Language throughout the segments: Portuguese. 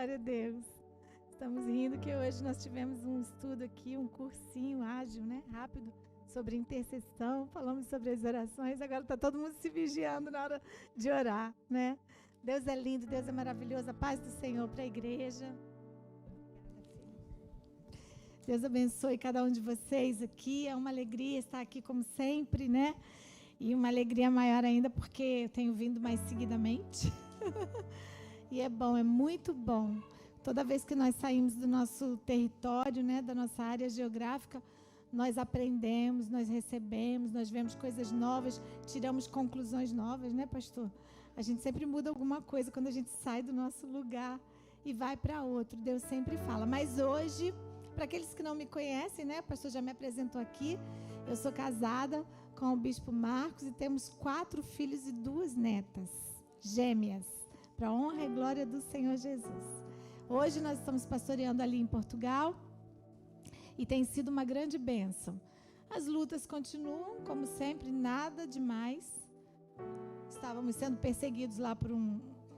Glória a Deus. Estamos rindo que hoje nós tivemos um estudo aqui, um cursinho ágil, né? Rápido, sobre intercessão. Falamos sobre as orações. Agora está todo mundo se vigiando na hora de orar, né? Deus é lindo, Deus é maravilhoso. A paz do Senhor para a igreja. Deus abençoe cada um de vocês aqui. É uma alegria estar aqui como sempre, né? E uma alegria maior ainda porque eu tenho vindo mais seguidamente. E é bom, é muito bom. Toda vez que nós saímos do nosso território, né, da nossa área geográfica, nós aprendemos, nós recebemos, nós vemos coisas novas, tiramos conclusões novas, né, pastor? A gente sempre muda alguma coisa quando a gente sai do nosso lugar e vai para outro. Deus sempre fala. Mas hoje, para aqueles que não me conhecem, né, o pastor já me apresentou aqui, eu sou casada com o bispo Marcos e temos 4 filhos e 2 netas, gêmeas, para a honra e glória do Senhor Jesus. Hoje nós estamos pastoreando ali em Portugal e tem sido uma grande bênção. As lutas continuam, como sempre, nada demais. Estávamos sendo perseguidos lá por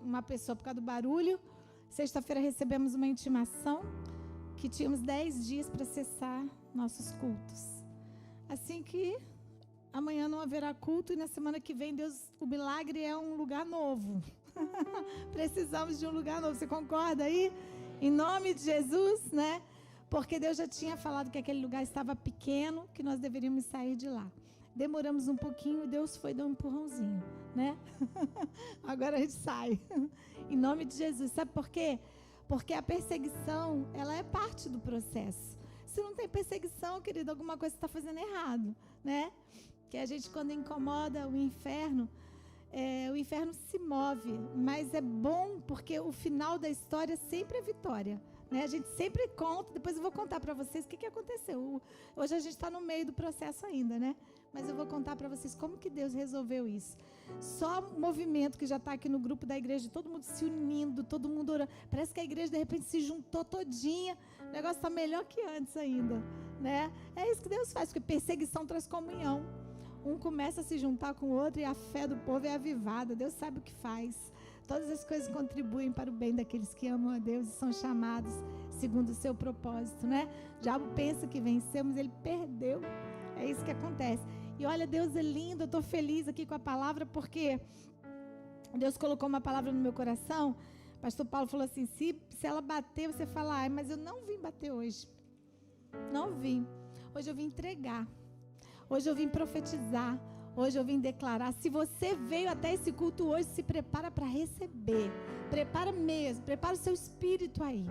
uma pessoa por causa do barulho. Sexta-feira recebemos uma intimação que tínhamos 10 dias para cessar nossos cultos. Assim que amanhã não haverá culto e na semana que vem o milagre é um lugar novo. Precisamos de um lugar novo. Você concorda aí? Em nome de Jesus, né? Porque Deus já tinha falado que aquele lugar estava pequeno, que nós deveríamos sair de lá. Demoramos um pouquinho e Deus foi dar um empurrãozinho, né? Agora a gente sai. Em nome de Jesus. Sabe por quê? Porque a perseguição, ela é parte do processo. Se não tem perseguição, querido, alguma coisa está fazendo errado, né? Que a gente, quando incomoda o inferno se move, mas é bom porque o final da história sempre é vitória, né? A gente sempre conta, depois eu vou contar para vocês o que aconteceu. Hoje a gente está no meio do processo ainda, né? Mas eu vou contar para vocês como que Deus resolveu isso. Só o movimento que já está aqui no grupo da igreja, todo mundo se unindo, todo mundo orando. Parece que a igreja de repente se juntou todinha. O negócio está melhor que antes ainda, né? É isso que Deus faz, porque perseguição traz comunhão. Um começa a se juntar com o outro e a fé do povo é avivada. Deus sabe o que faz. Todas as coisas contribuem para o bem daqueles que amam a Deus e são chamados segundo o seu propósito, né? O diabo pensa que vencemos, ele perdeu. É isso que acontece. E olha, Deus é lindo, eu estou feliz aqui com a palavra porque Deus colocou uma palavra no meu coração. O pastor Paulo falou assim, se ela bater, você fala, mas eu não vim bater hoje. Não vim. Hoje eu vim entregar. Hoje eu vim profetizar, hoje eu vim declarar. Se você veio até esse culto hoje, se prepara para receber. Prepara mesmo, prepara o seu espírito aí,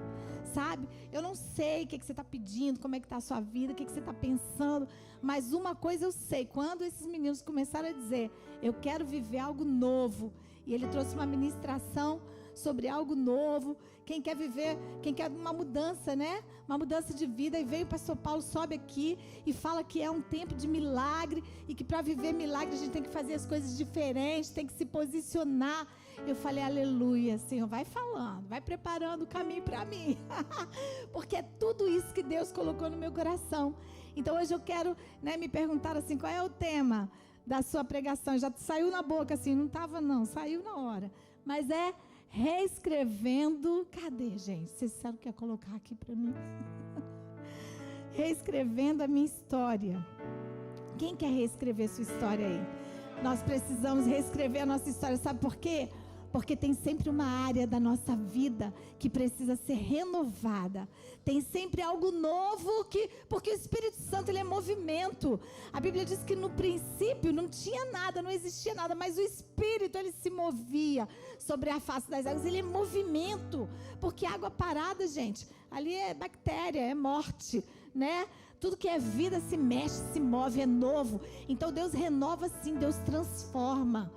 sabe? Eu não sei o que você está pedindo, como é que está a sua vida, o que você está pensando, mas uma coisa eu sei, quando esses meninos começaram a dizer, eu quero viver algo novo, e ele trouxe uma ministração sobre algo novo, quem quer viver, quem quer uma mudança, né? Uma mudança de vida, e veio o pastor Paulo, sobe aqui e fala que é um tempo de milagre e que para viver milagre a gente tem que fazer as coisas diferentes, tem que se posicionar. Eu falei, aleluia, Senhor, vai falando, vai preparando o caminho para mim, porque é tudo isso que Deus colocou no meu coração. Então hoje eu quero, né, me perguntar assim, qual é o tema da sua pregação? Já saiu na boca assim, não estava não, saiu na hora, mas é reescrevendo, cadê, gente? Vocês sabem o que ia colocar aqui para mim? Reescrevendo a minha história. Quem quer reescrever sua história aí? Nós precisamos reescrever a nossa história, sabe por quê? Porque tem sempre uma área da nossa vida que precisa ser renovada. Tem sempre algo novo, porque o Espírito Santo, ele é movimento. A Bíblia diz que no princípio não tinha nada, não existia nada, mas o Espírito, ele se movia sobre a face das águas. Ele é movimento, porque água parada, gente, ali é bactéria, é morte, né? Tudo que é vida se mexe, se move, é novo. Então Deus renova sim, Deus transforma.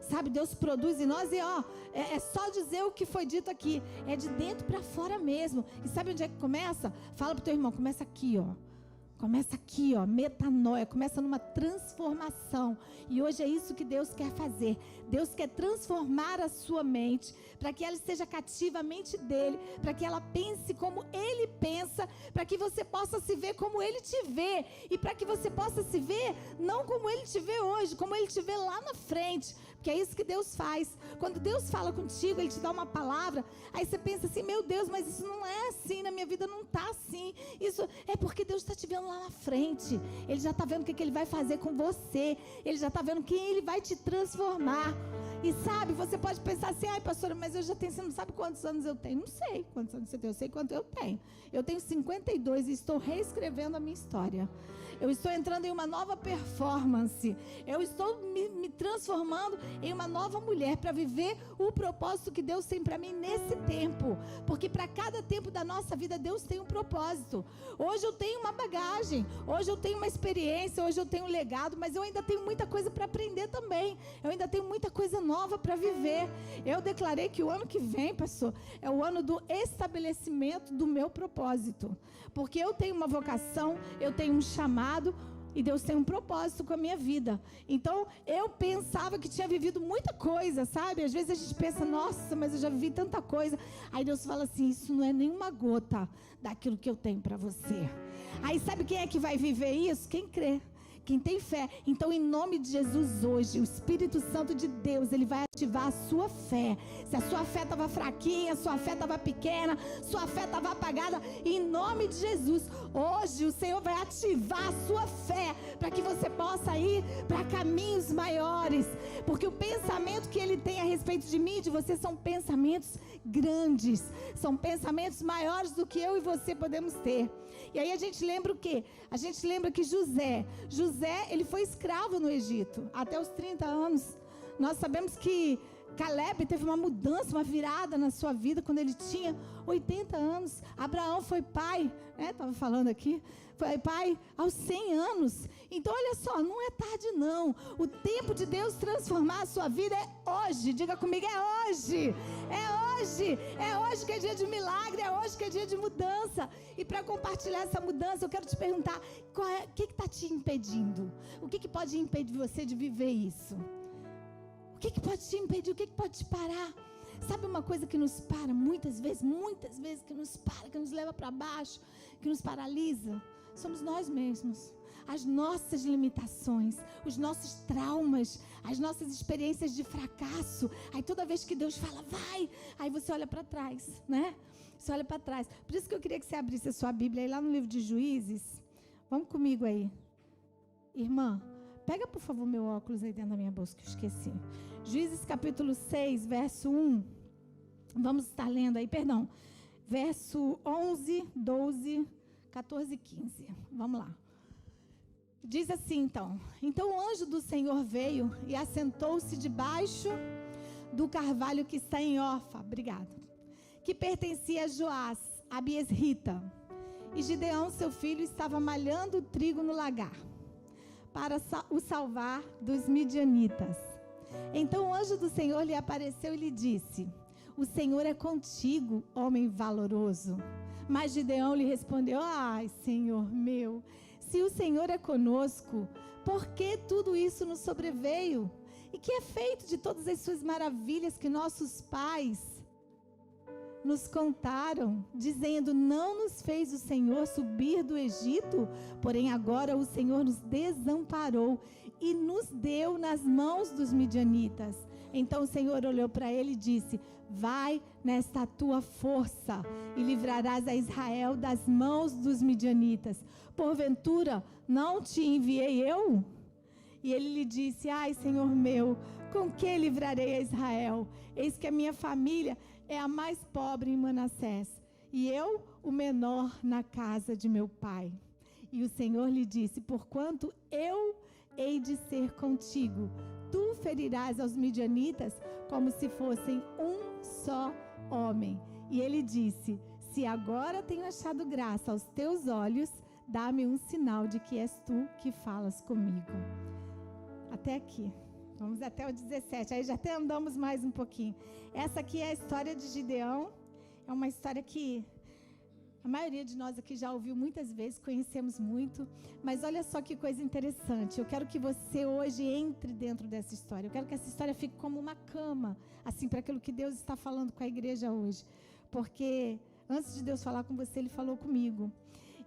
Sabe, Deus produz em nós e é só dizer o que foi dito aqui. É de dentro para fora mesmo. E sabe onde é que começa? Fala pro teu irmão, começa aqui, Começa aqui, metanoia, começa numa transformação. E hoje é isso que Deus quer fazer. Deus quer transformar a sua mente, para que ela esteja cativa à mente dele, para que ela pense como ele pensa, para que você possa se ver como ele te vê, e para que você possa se ver não como ele te vê hoje, como ele te vê lá na frente, Porque é isso que Deus faz. Quando Deus fala contigo, Ele te dá uma palavra, aí você pensa assim, meu Deus, mas isso não é assim, na minha vida não está assim. Isso é porque Deus está te vendo lá na frente. Ele já está vendo o que Ele vai fazer com você. Ele já está vendo quem Ele vai te transformar. E sabe, você pode pensar assim, ai pastora, mas eu já tenho, você não sabe quantos anos eu tenho? Não sei quantos anos você tem, eu sei quanto eu tenho. Eu tenho 52 e estou reescrevendo a minha história. Eu estou entrando em uma nova performance. Eu estou me transformando em uma nova mulher para viver o propósito que Deus tem para mim nesse tempo. Porque para cada tempo da nossa vida, Deus tem um propósito. Hoje eu tenho uma bagagem, hoje eu tenho uma experiência, hoje eu tenho um legado, mas eu ainda tenho muita coisa para aprender também. Eu ainda tenho muita coisa nova para viver. Eu declarei que o ano que vem, pastor, é o ano do estabelecimento do meu propósito. Porque eu tenho uma vocação, eu tenho um chamado, e Deus tem um propósito com a minha vida. Então, eu pensava que tinha vivido muita coisa, sabe? Às vezes a gente pensa, nossa, mas eu já vivi tanta coisa. Aí Deus fala assim, isso não é nenhuma gota daquilo que eu tenho para você. Aí sabe quem é que vai viver isso? Quem crê. Quem tem fé. Então, em nome de Jesus hoje, o Espírito Santo de Deus, Ele vai ativar a sua fé. Se a sua fé estava fraquinha, sua fé estava pequena, sua fé estava apagada, em nome de Jesus, hoje o Senhor vai ativar a sua fé, para que você possa ir para caminhos maiores, porque o pensamento que Ele tem a respeito de mim e de você são pensamentos grandes, são pensamentos maiores do que eu e você podemos ter. E aí a gente lembra o quê? A gente lembra que José, ele foi escravo no Egito, até os 30 anos. Nós sabemos que Caleb teve uma mudança, uma virada na sua vida quando ele tinha 80 anos. Abraão foi pai, estava falando aqui, foi pai aos 100 anos. Então olha só, não é tarde não. O tempo de Deus transformar a sua vida é hoje. Diga comigo, é hoje. É hoje. É hoje que é dia de milagre, é hoje que é dia de mudança. E para compartilhar essa mudança, eu quero te perguntar, o que está te impedindo? O que pode impedir você de viver isso? O que pode te impedir? O que pode te parar? Sabe uma coisa que nos para muitas vezes que nos para, que nos leva para baixo, que nos paralisa? Somos nós mesmos. As nossas limitações, os nossos traumas, as nossas experiências de fracasso. Aí toda vez que Deus fala, vai, aí você olha para trás, né? Você olha para trás. Por isso que eu queria que você abrisse a sua Bíblia aí lá no livro de Juízes. Vamos comigo aí. Irmã, pega por favor meu óculos aí dentro da minha bolsa que eu esqueci. Juízes capítulo 6, verso 1. Vamos estar lendo aí, perdão. Verso 11, 12, 14 e 15. Vamos lá. Diz assim então. Então o anjo do Senhor veio e assentou-se debaixo do carvalho que está em Ofa. Obrigada. Que pertencia a Joás, a Biesrita. E Gideão, seu filho, estava malhando o trigo no lagar, para o salvar dos midianitas. Então o anjo do Senhor lhe apareceu e lhe disse, o Senhor é contigo, homem valoroso. Mas Gideão lhe respondeu, ai, Senhor meu, se o Senhor é conosco, por que tudo isso nos sobreveio? E que é feito de todas as suas maravilhas que nossos pais nos contaram, dizendo, não nos fez o Senhor subir do Egito, porém agora o Senhor nos desamparou e nos deu nas mãos dos midianitas. Então o Senhor olhou para ele e disse, vai nesta tua força e livrarás a Israel das mãos dos midianitas. Porventura não te enviei eu? E ele lhe disse, ai Senhor meu, com que livrarei a Israel? Eis que a minha família é a mais pobre em Manassés, e eu o menor na casa de meu pai. E o Senhor lhe disse, porquanto eu hei de ser contigo, tu ferirás aos midianitas como se fossem um só homem. E ele disse, se agora tenho achado graça aos teus olhos, dá-me um sinal de que és tu que falas comigo. Até aqui. Vamos até o 17, aí já até andamos mais um pouquinho. Essa aqui é a história de Gideão. É uma história que a maioria de nós aqui já ouviu muitas vezes, conhecemos muito. Mas olha só que coisa interessante. Eu quero que você hoje entre dentro dessa história. Eu quero que essa história fique como uma cama, assim, para aquilo que Deus está falando com a igreja hoje. Porque antes de Deus falar com você, Ele falou comigo.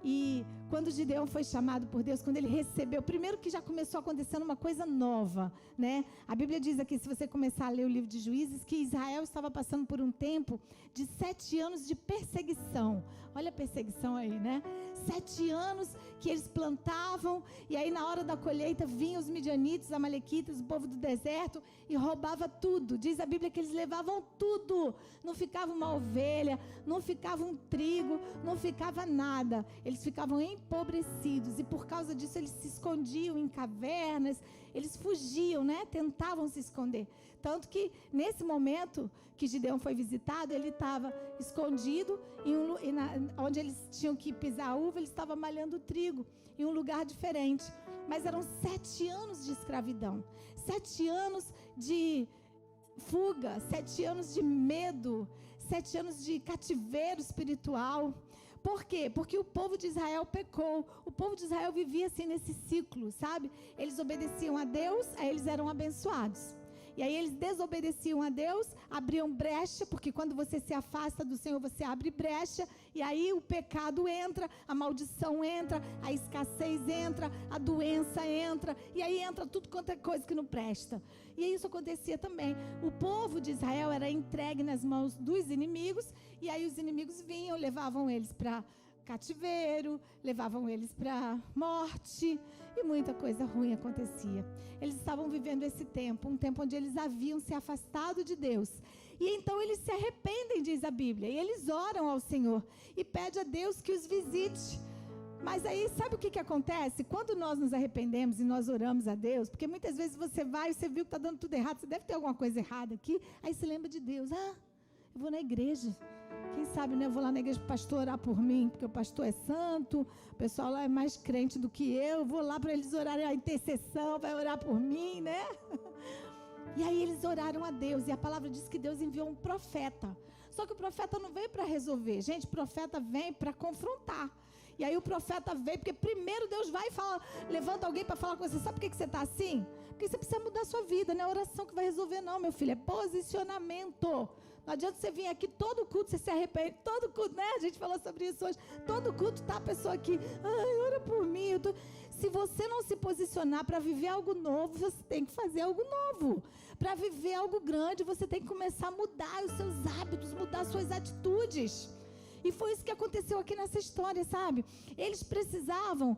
E quando Gideão foi chamado por Deus, quando ele recebeu, primeiro que já começou acontecendo uma coisa nova, né? A Bíblia diz aqui, se você começar a ler o livro de Juízes, que Israel estava passando por um tempo de 7 anos de perseguição. Olha a perseguição aí, né? 7 anos que eles plantavam, e aí na hora da colheita vinham os midianitas, os amalequitas, o povo do deserto, e roubava tudo. Diz a Bíblia que eles levavam tudo. Não ficava uma ovelha, não ficava um trigo, não ficava nada. Eles ficavam empobrecidos, e por causa disso eles se escondiam em cavernas, eles fugiam, né? Tentavam se esconder. Tanto que nesse momento que Gideão foi visitado, ele estava escondido onde eles tinham que pisar a uva, ele estava malhando trigo em um lugar diferente. Mas eram 7 anos de escravidão, 7 anos de fuga, 7 anos de medo, 7 anos de cativeiro espiritual. Por quê? Porque o povo de Israel pecou. O povo de Israel vivia assim nesse ciclo, sabe? Eles obedeciam a Deus, aí eles eram abençoados. E aí eles desobedeciam a Deus, abriam brecha, porque quando você se afasta do Senhor, você abre brecha, e aí o pecado entra, a maldição entra, a escassez entra, a doença entra, e aí entra tudo quanto é coisa que não presta. E isso acontecia também. O povo de Israel era entregue nas mãos dos inimigos, e aí os inimigos vinham, levavam eles para cativeiro, levavam eles para morte, e muita coisa ruim acontecia. Eles estavam vivendo esse tempo, um tempo onde eles haviam se afastado de Deus. E então eles se arrependem, diz a Bíblia, e eles oram ao Senhor e pedem a Deus que os visite. Mas aí, sabe o que acontece? Quando nós nos arrependemos e nós oramos a Deus, porque muitas vezes você vai e você viu que está dando tudo errado, você deve ter alguma coisa errada aqui, aí você lembra de Deus. Ah, eu vou na igreja. Quem sabe, né? Eu vou lá na igreja para o pastor orar por mim, porque o pastor é santo, o pessoal lá é mais crente do que eu vou lá para eles orarem a intercessão, vai orar por mim, né? E aí eles oraram a Deus, e a palavra diz que Deus enviou um profeta. Só que o profeta não veio para resolver. Gente, o profeta vem para confrontar. E aí o profeta veio, porque primeiro Deus vai e fala, levanta alguém para falar com você. Sabe por que você está assim? Porque você precisa mudar a sua vida, não é oração que vai resolver não, meu filho, é posicionamento. Não adianta você vir aqui todo culto, você se arrepende, todo culto, né? A gente falou sobre isso hoje. Todo culto tá a pessoa aqui, ai, ora por mim. Se você não se posicionar para viver algo novo, você tem que fazer algo novo. Para viver algo grande, você tem que começar a mudar os seus hábitos, mudar as suas atitudes. E foi isso que aconteceu aqui nessa história, sabe? Eles precisavam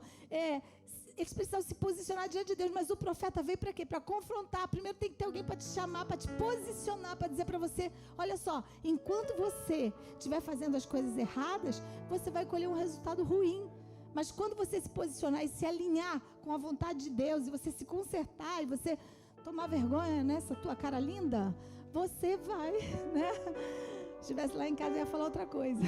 se posicionar diante de Deus, mas o profeta veio para quê? Para confrontar. Primeiro tem que ter alguém para te chamar, para te posicionar, para dizer para você, olha só, enquanto você estiver fazendo as coisas erradas, você vai colher um resultado ruim. Mas quando você se posicionar e se alinhar com a vontade de Deus, e você se consertar, e você tomar vergonha nessa tua cara linda, você vai, né? Se estivesse lá em casa, eu ia falar outra coisa.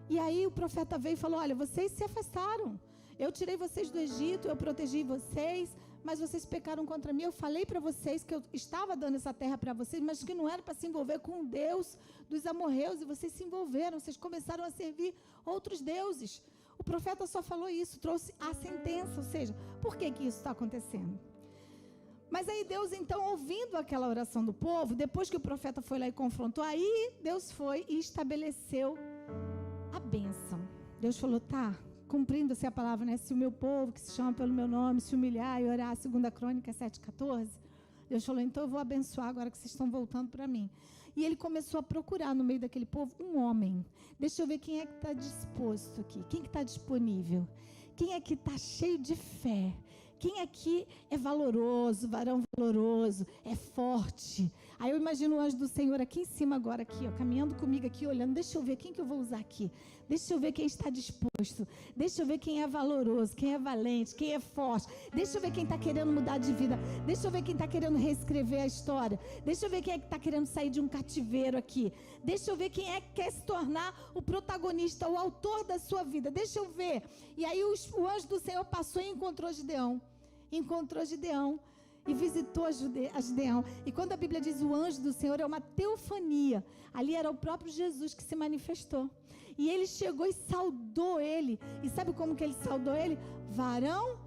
E aí o profeta veio e falou, olha, vocês se afastaram. Eu tirei vocês do Egito, eu protegi vocês, mas vocês pecaram contra mim. Eu falei para vocês que eu estava dando essa terra para vocês, mas que não era para se envolver com o Deus dos amorreus, e vocês se envolveram, vocês começaram a servir outros deuses. O profeta só falou isso, trouxe a sentença, ou seja, por que isso está acontecendo? Mas aí Deus, então, ouvindo aquela oração do povo, depois que o profeta foi lá e confrontou, aí Deus foi e estabeleceu a bênção. Deus falou, tá, cumprindo-se a palavra, né? Se o meu povo, que se chama pelo meu nome, se humilhar e orar, 2 Crônicas 7,14, Deus falou, então eu vou abençoar agora que vocês estão voltando para mim. E ele começou a procurar no meio daquele povo um homem. Deixa eu ver quem é que está disposto aqui, quem que está disponível, quem é que está cheio de fé, quem aqui é valoroso, varão valoroso, é forte. Aí eu imagino o anjo do Senhor aqui em cima agora, aqui, ó, caminhando comigo aqui, olhando. Deixa eu ver quem que eu vou usar aqui. Deixa eu ver quem está disposto. Deixa eu ver quem é valoroso, quem é valente, quem é forte. Deixa eu ver quem está querendo mudar de vida. Deixa eu ver quem está querendo reescrever a história. Deixa eu ver quem é que está querendo sair de um cativeiro aqui. Deixa eu ver quem é que quer se tornar o protagonista, o autor da sua vida. Deixa eu ver. E aí o anjo do Senhor passou e encontrou Gideão. E visitou a Gideão. E quando a Bíblia diz o anjo do Senhor, é uma teofania. Ali era o próprio Jesus que se manifestou. E ele chegou e saudou ele. E sabe como que ele saudou ele? Varão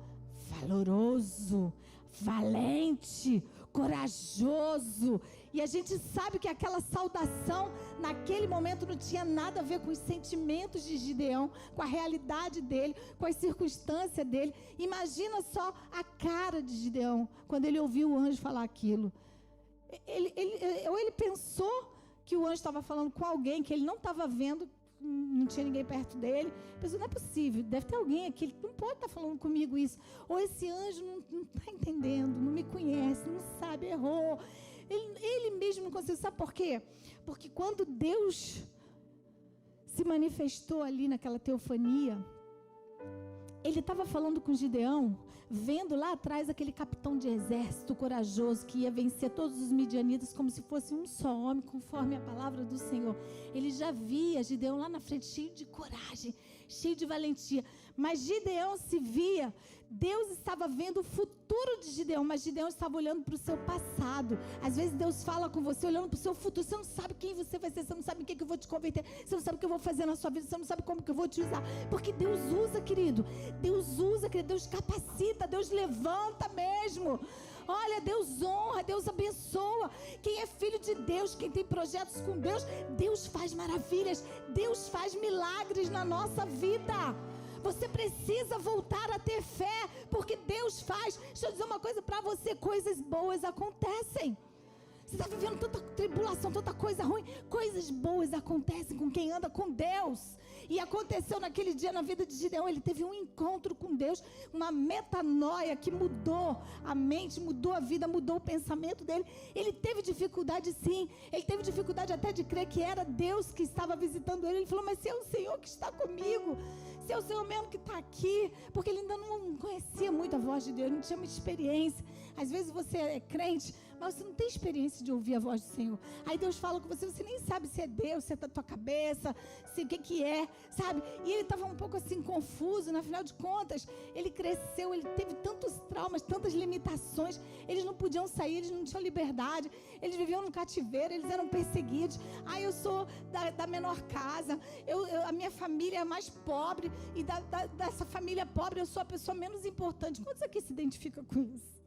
valoroso, valente, corajoso. E a gente sabe que aquela saudação, naquele momento, não tinha nada a ver com os sentimentos de Gideão, com a realidade dele, com as circunstâncias dele. Imagina só a cara de Gideão, quando ele ouviu o anjo falar aquilo. Ele pensou que o anjo estava falando com alguém que ele não estava vendo, não tinha ninguém perto dele. Pensou, não é possível, deve ter alguém aqui, ele não pode estar falando comigo isso. Ou esse anjo não está entendendo, não me conhece, não sabe, errou. Ele mesmo não conseguiu. Sabe por quê? Porque quando Deus se manifestou ali naquela teofania, ele estava falando com Gideão, vendo lá atrás aquele capitão de exército corajoso que ia vencer todos os midianitas como se fosse um só homem, conforme a palavra do Senhor. Ele já via Gideão lá na frente, cheio de coragem, cheio de valentia. Mas Gideão se via, Deus estava vendo o futuro de Gideão, mas Gideão estava olhando para o seu passado. Às vezes Deus fala com você olhando para o seu futuro. Você não sabe quem você vai ser, você não sabe em que eu vou te converter, você não sabe o que eu vou fazer na sua vida, você não sabe como que eu vou te usar. Porque Deus usa, querido. Deus usa, querido. Deus capacita, Deus levanta mesmo. Olha, Deus honra, Deus abençoa. Quem é filho de Deus, quem tem projetos com Deus, Deus faz maravilhas, Deus faz milagres na nossa vida. Você precisa voltar a ter fé, porque Deus faz. Deixa eu dizer uma coisa para você, coisas boas acontecem. Você está vivendo tanta tribulação, tanta coisa ruim, coisas boas acontecem com quem anda com Deus. E aconteceu naquele dia na vida de Gideão, ele teve um encontro com Deus, uma metanoia que mudou a mente, mudou a vida, mudou o pensamento dele. Ele teve dificuldade sim, ele teve dificuldade até de crer que era Deus que estava visitando ele. Ele falou, mas se é o Senhor que está comigo, se é o Senhor mesmo que está aqui, porque ele ainda não conhecia muito a voz de Deus, não tinha muita experiência. Às vezes você é crente, mas você não tem experiência de ouvir a voz do Senhor. Aí Deus fala com você, você nem sabe se é Deus, se é da tua cabeça, se o que é, sabe? E ele estava um pouco assim confuso, afinal de contas, ele cresceu, ele teve tantos traumas, tantas limitações, eles não podiam sair, eles não tinham liberdade, eles viviam no cativeiro, eles eram perseguidos. Eu sou da menor casa, a minha família é a mais pobre, e dessa família pobre eu sou a pessoa menos importante. Quantos aqui se identificam com isso?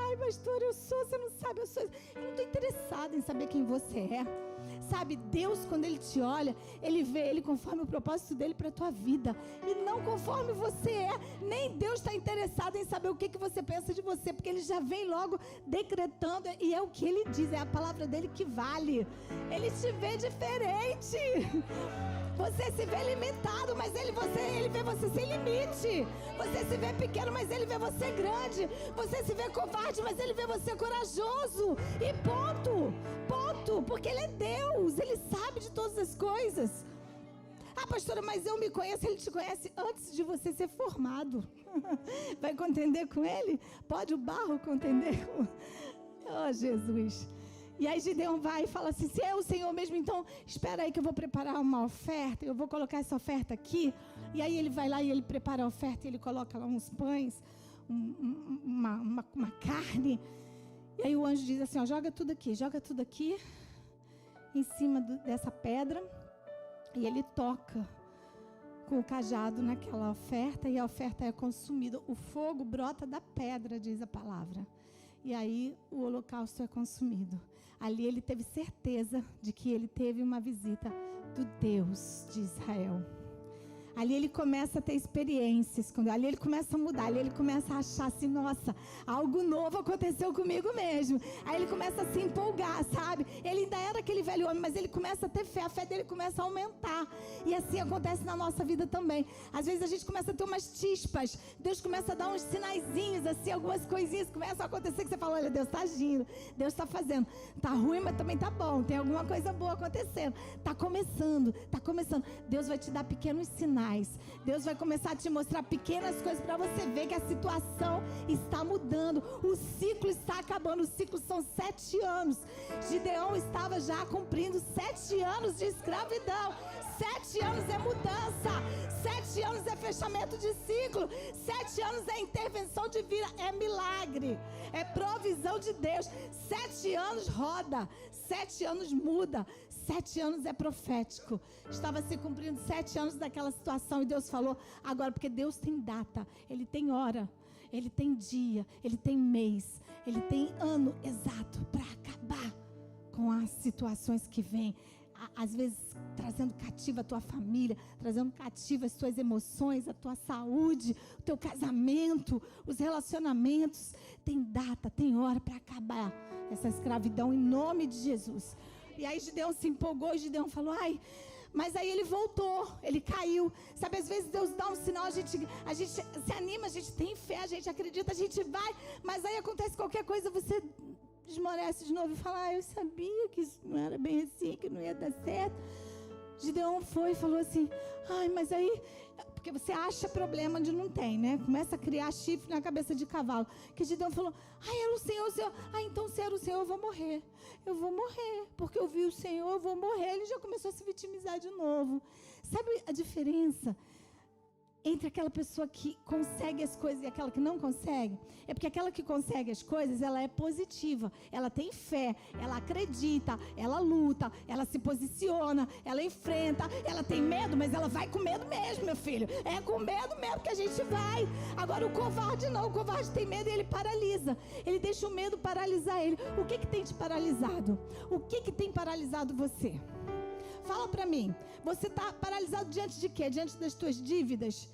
Ai, pastor, você não sabe, eu não estou interessada em saber quem você é. Sabe, Deus, quando Ele te olha, Ele vê Ele conforme o propósito dEle para a tua vida, e não conforme você é. Nem Deus está interessado em saber o que você pensa de você, porque Ele já vem logo decretando, e é o que Ele diz, é a palavra dEle que vale. Ele te vê diferente. Você se vê limitado, mas Ele vê você sem limite. Você se vê pequeno, mas Ele vê você grande. Você se vê covarde, mas Ele vê você corajoso. E ponto. Porque Ele é Deus. Ele sabe de todas as coisas. Pastora, mas eu me conheço. Ele te conhece antes de você ser formado. Vai contender com Ele? Pode o barro contender com... Oh, Jesus. E aí Gideão vai e fala assim, se é o Senhor mesmo, então espera aí que eu vou preparar uma oferta, eu vou colocar essa oferta aqui. E aí ele vai lá e ele prepara a oferta, e ele coloca lá uns pães, uma carne. E aí o anjo diz assim, joga tudo aqui em cima dessa pedra. E ele toca com o cajado naquela oferta, e a oferta é consumida. O fogo brota da pedra, diz a palavra. E aí o holocausto é consumido. Ali ele teve certeza de que ele teve uma visita do Deus de Israel. Ali ele começa a ter experiências, ali ele começa a mudar, ali ele começa a achar assim, nossa, algo novo aconteceu comigo mesmo. Aí ele começa a se empolgar, sabe? Ele ainda era aquele velho homem, mas ele começa a ter fé, a fé dele começa a aumentar. E assim acontece na nossa vida também. Às vezes a gente começa a ter umas chispas, Deus começa a dar uns sinaizinhos, assim, algumas coisinhas começam a acontecer, que você fala, olha, Deus está agindo, Deus está fazendo. Tá ruim, mas também tá bom, tem alguma coisa boa acontecendo. Tá começando. Deus vai te dar pequenos sinais. Deus vai começar a te mostrar pequenas coisas para você ver que a situação está mudando. O ciclo está acabando. O ciclo são 7 anos. Gideão estava já cumprindo 7 anos de escravidão. 7 anos é mudança. 7 anos é fechamento de ciclo. 7 anos é intervenção divina. É milagre. É provisão de Deus. 7 anos roda. 7 anos muda. 7 anos é profético. Estava se cumprindo 7 anos daquela situação, e Deus falou, agora, porque Deus tem data, Ele tem hora. Ele tem dia, Ele tem mês, Ele tem ano exato para acabar com as situações que vêm. Às vezes trazendo cativa a tua família, trazendo cativa as tuas emoções, a tua saúde, o teu casamento, os relacionamentos. Tem data, tem hora para acabar essa escravidão em nome de Jesus. E aí Gideão se empolgou e Gideão falou, ai, mas aí ele voltou, ele caiu. Sabe, às vezes Deus dá um sinal, a gente se anima, a gente tem fé, a gente acredita, a gente vai, mas aí acontece qualquer coisa, você desmorece de novo e fala, eu sabia que isso não era bem assim, que não ia dar certo. Gideão foi e falou assim, ai, mas aí, porque você acha problema onde não tem, né? Começa a criar chifre na cabeça de cavalo. Que Gideão falou, ai, era o Senhor, então se era o Senhor, eu vou morrer, porque eu vi o Senhor, eu vou morrer. Ele já começou a se vitimizar de novo. Sabe a diferença entre aquela pessoa que consegue as coisas e aquela que não consegue? É porque aquela que consegue as coisas, ela é positiva, ela tem fé, ela acredita, ela luta, ela se posiciona, ela enfrenta, ela tem medo, mas ela vai com medo mesmo, meu filho. É com medo mesmo que a gente vai. Agora o covarde não, o covarde tem medo e ele paralisa. Ele deixa o medo paralisar ele. O que tem te paralisado? O que tem paralisado você? Fala pra mim, você está paralisado diante de quê? Diante das tuas dívidas?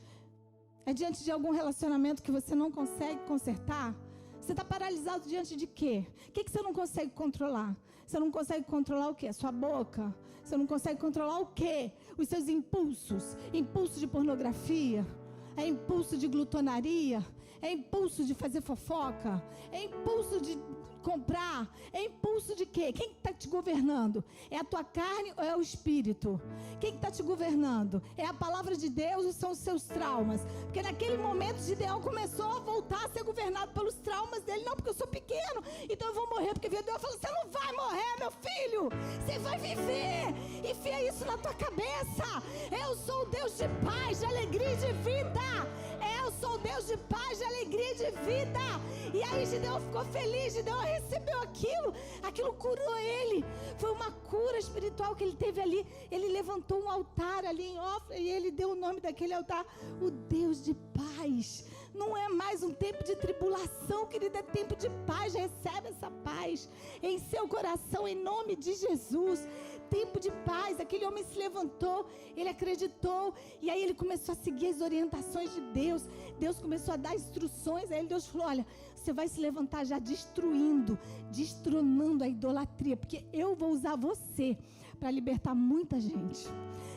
É diante de algum relacionamento que você não consegue consertar? Você está paralisado diante de quê? O que você não consegue controlar? Você não consegue controlar o quê? A sua boca? Você não consegue controlar o quê? Os seus impulsos? Impulso de pornografia? É impulso de glutonaria? É impulso de fazer fofoca? É impulso de comprar? É impulso de quê? Quem está te governando? É a tua carne ou é o espírito? Quem está te governando? É a palavra de Deus ou são os seus traumas? Porque naquele momento Gideão começou a voltar a ser governado pelos traumas dele. Não, porque eu sou pequeno, então eu vou morrer. Porque Deus falou, você não vai morrer, meu filho, você vai viver. Enfia isso na tua cabeça. Eu sou o Deus de paz, de alegria e de vida. Eu sou o Deus de paz, de alegria e de vida. E aí Gideão ficou feliz, Gideão recebeu aquilo curou ele. Foi uma cura espiritual que ele teve ali. Ele levantou um altar ali em Ofra e ele deu o nome daquele altar, o Deus de paz. Não é mais um tempo de tribulação, querido, é tempo de paz. Recebe essa paz em seu coração, em nome de Jesus. Tempo de paz. Aquele homem se levantou, ele acreditou, e aí ele começou a seguir as orientações de Deus. Deus começou a dar instruções a ele. Deus falou, olha, você vai se levantar já destronando a idolatria, porque eu vou usar você para libertar muita gente.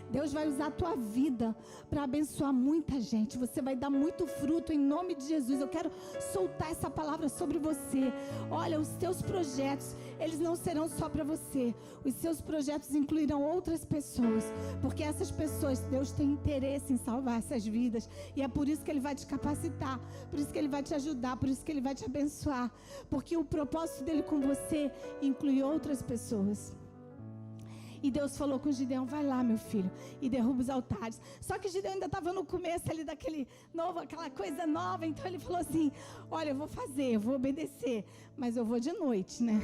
Deus vai usar a tua vida para abençoar muita gente. Você vai dar muito fruto em nome de Jesus. Eu quero soltar essa palavra sobre você. Olha, os teus projetos, eles não serão só para você. Os seus projetos incluirão outras pessoas, porque essas pessoas, Deus tem interesse em salvar essas vidas. E é por isso que Ele vai te capacitar, por isso que Ele vai te ajudar, por isso que Ele vai te abençoar. Porque o propósito dele com você inclui outras pessoas. E Deus falou com Gideão, vai lá, meu filho, e derruba os altares. Só que Gideão ainda estava no começo ali daquele novo, aquela coisa nova. Então ele falou assim, olha, eu vou fazer, eu vou obedecer, mas eu vou de noite, né?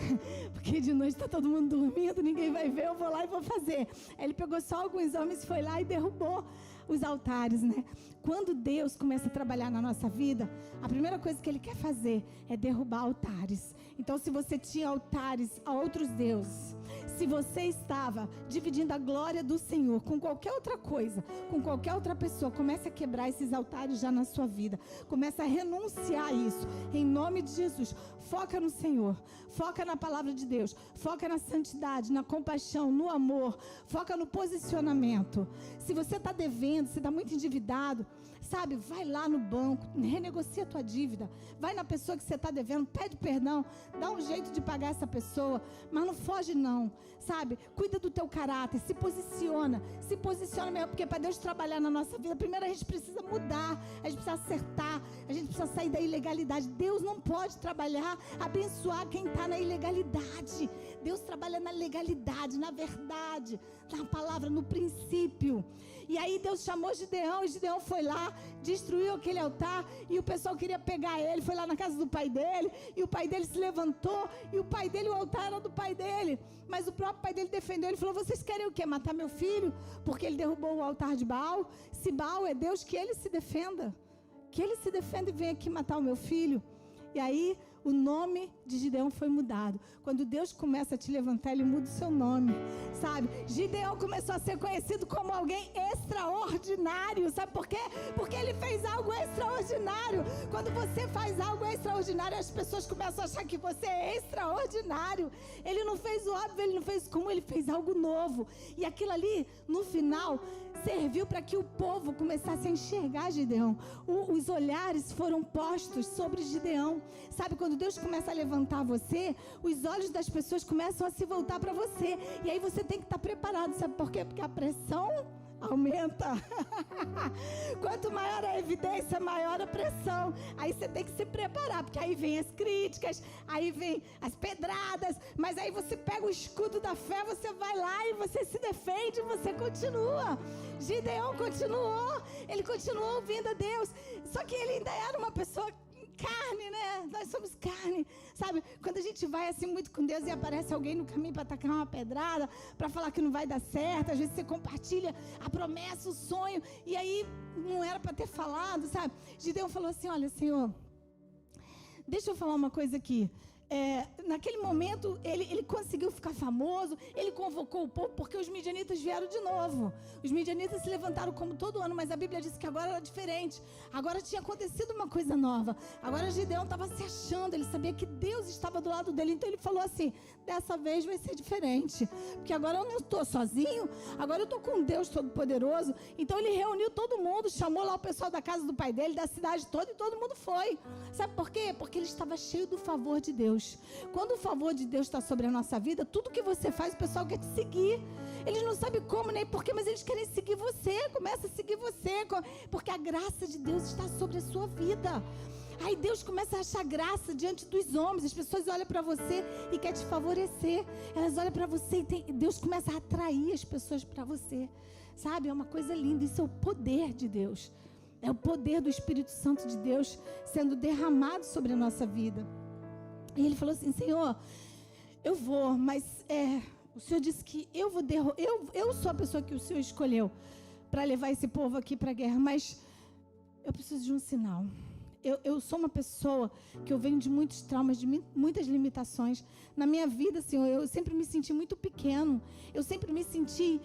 Porque de noite está todo mundo dormindo, ninguém vai ver, eu vou lá e vou fazer. Aí ele pegou só alguns homens, foi lá e derrubou os altares, né? Quando Deus começa a trabalhar na nossa vida, a primeira coisa que Ele quer fazer é derrubar altares. Então, se você tinha altares a outros deuses, se você estava dividindo a glória do Senhor com qualquer outra coisa, com qualquer outra pessoa, comece a quebrar esses altares já na sua vida. Comece a renunciar a isso, em nome de Jesus. Foca no Senhor, foca na palavra de Deus, foca na santidade, na compaixão, no amor, foca no posicionamento. Se você está devendo, se está muito endividado, sabe, vai lá no banco, renegocia a tua dívida, vai na pessoa que você está devendo, pede perdão, dá um jeito de pagar essa pessoa, mas não foge não, sabe, cuida do teu caráter, se posiciona mesmo, porque para Deus trabalhar na nossa vida, primeiro a gente precisa mudar, a gente precisa acertar, a gente precisa sair da ilegalidade. Deus não pode trabalhar, abençoar quem está na ilegalidade. Deus trabalha na legalidade, na verdade, na palavra, no princípio. E aí Deus chamou Gideão, e Gideão foi lá, destruiu aquele altar, e o pessoal queria pegar ele, foi lá na casa do pai dele, e o pai dele se levantou, e o pai dele, o altar era do pai dele, mas o próprio pai dele defendeu, ele falou, vocês querem o quê? Matar meu filho? Porque ele derrubou o altar de Baal? Se Baal é Deus, que ele se defenda. que ele se defenda e venha aqui matar o meu filho. E aí o nome de Gideão foi mudado. Quando Deus começa a te levantar, Ele muda o seu nome, sabe? Gideão começou a ser conhecido como alguém extraordinário, sabe por quê? Porque ele fez algo extraordinário. Quando você faz algo extraordinário, as pessoas começam a achar que você é extraordinário. Ele não fez o óbvio, ele não fez como, ele fez algo novo. E aquilo ali, no final, serviu para que o povo começasse a enxergar Gideão. Os olhares foram postos sobre Gideão. Sabe, quando Deus começa a levantar você, os olhos das pessoas começam a se voltar para você. E aí você tem que estar preparado. Sabe por quê? Porque a pressão aumenta. Quanto maior a evidência, maior a pressão. Aí você tem que se preparar, porque aí vem as críticas, aí vem as pedradas, mas aí você pega o escudo da fé, você vai lá e você se defende, você continua. Gideão continuou, ele continuou ouvindo a Deus, só que ele ainda era uma pessoa carne, né? Nós somos carne, sabe? Quando a gente vai assim muito com Deus e aparece alguém no caminho para tacar uma pedrada, para falar que não vai dar certo, às vezes você compartilha a promessa, o sonho, e aí não era para ter falado, sabe? Gideão falou assim: olha, Senhor, deixa eu falar uma coisa aqui. Naquele momento, ele conseguiu ficar famoso, ele convocou o povo, porque os midianitas vieram de novo. Os midianitas se levantaram como todo ano, mas a Bíblia disse que agora era diferente. Agora tinha acontecido uma coisa nova. Agora Gideão estava se achando, ele sabia que Deus estava do lado dele. Então ele falou assim: dessa vez vai ser diferente, porque agora eu não estou sozinho, agora eu estou com Deus Todo-Poderoso. Então ele reuniu todo mundo, chamou lá o pessoal da casa do pai dele, da cidade toda, e todo mundo foi. Sabe por quê? Porque ele estava cheio do favor de Deus. Quando o favor de Deus está sobre a nossa vida, tudo que você faz, o pessoal quer te seguir. Eles não sabem como nem porquê, mas eles querem seguir você. Começa a seguir você, porque a graça de Deus está sobre a sua vida. Aí Deus começa a achar graça diante dos homens. As pessoas olham para você e querem te favorecer. Elas olham para você e Deus começa a atrair as pessoas para você. Sabe, é uma coisa linda. Isso é o poder de Deus. É o poder do Espírito Santo de Deus sendo derramado sobre a nossa vida. E ele falou assim: Senhor, eu vou, mas o Senhor disse que eu sou a pessoa que o Senhor escolheu para levar esse povo aqui para a guerra, mas eu preciso de um sinal. Eu sou uma pessoa que eu venho de muitos traumas, de muitas limitações. Na minha vida, Senhor, eu sempre me senti muito pequeno. Eu sempre me senti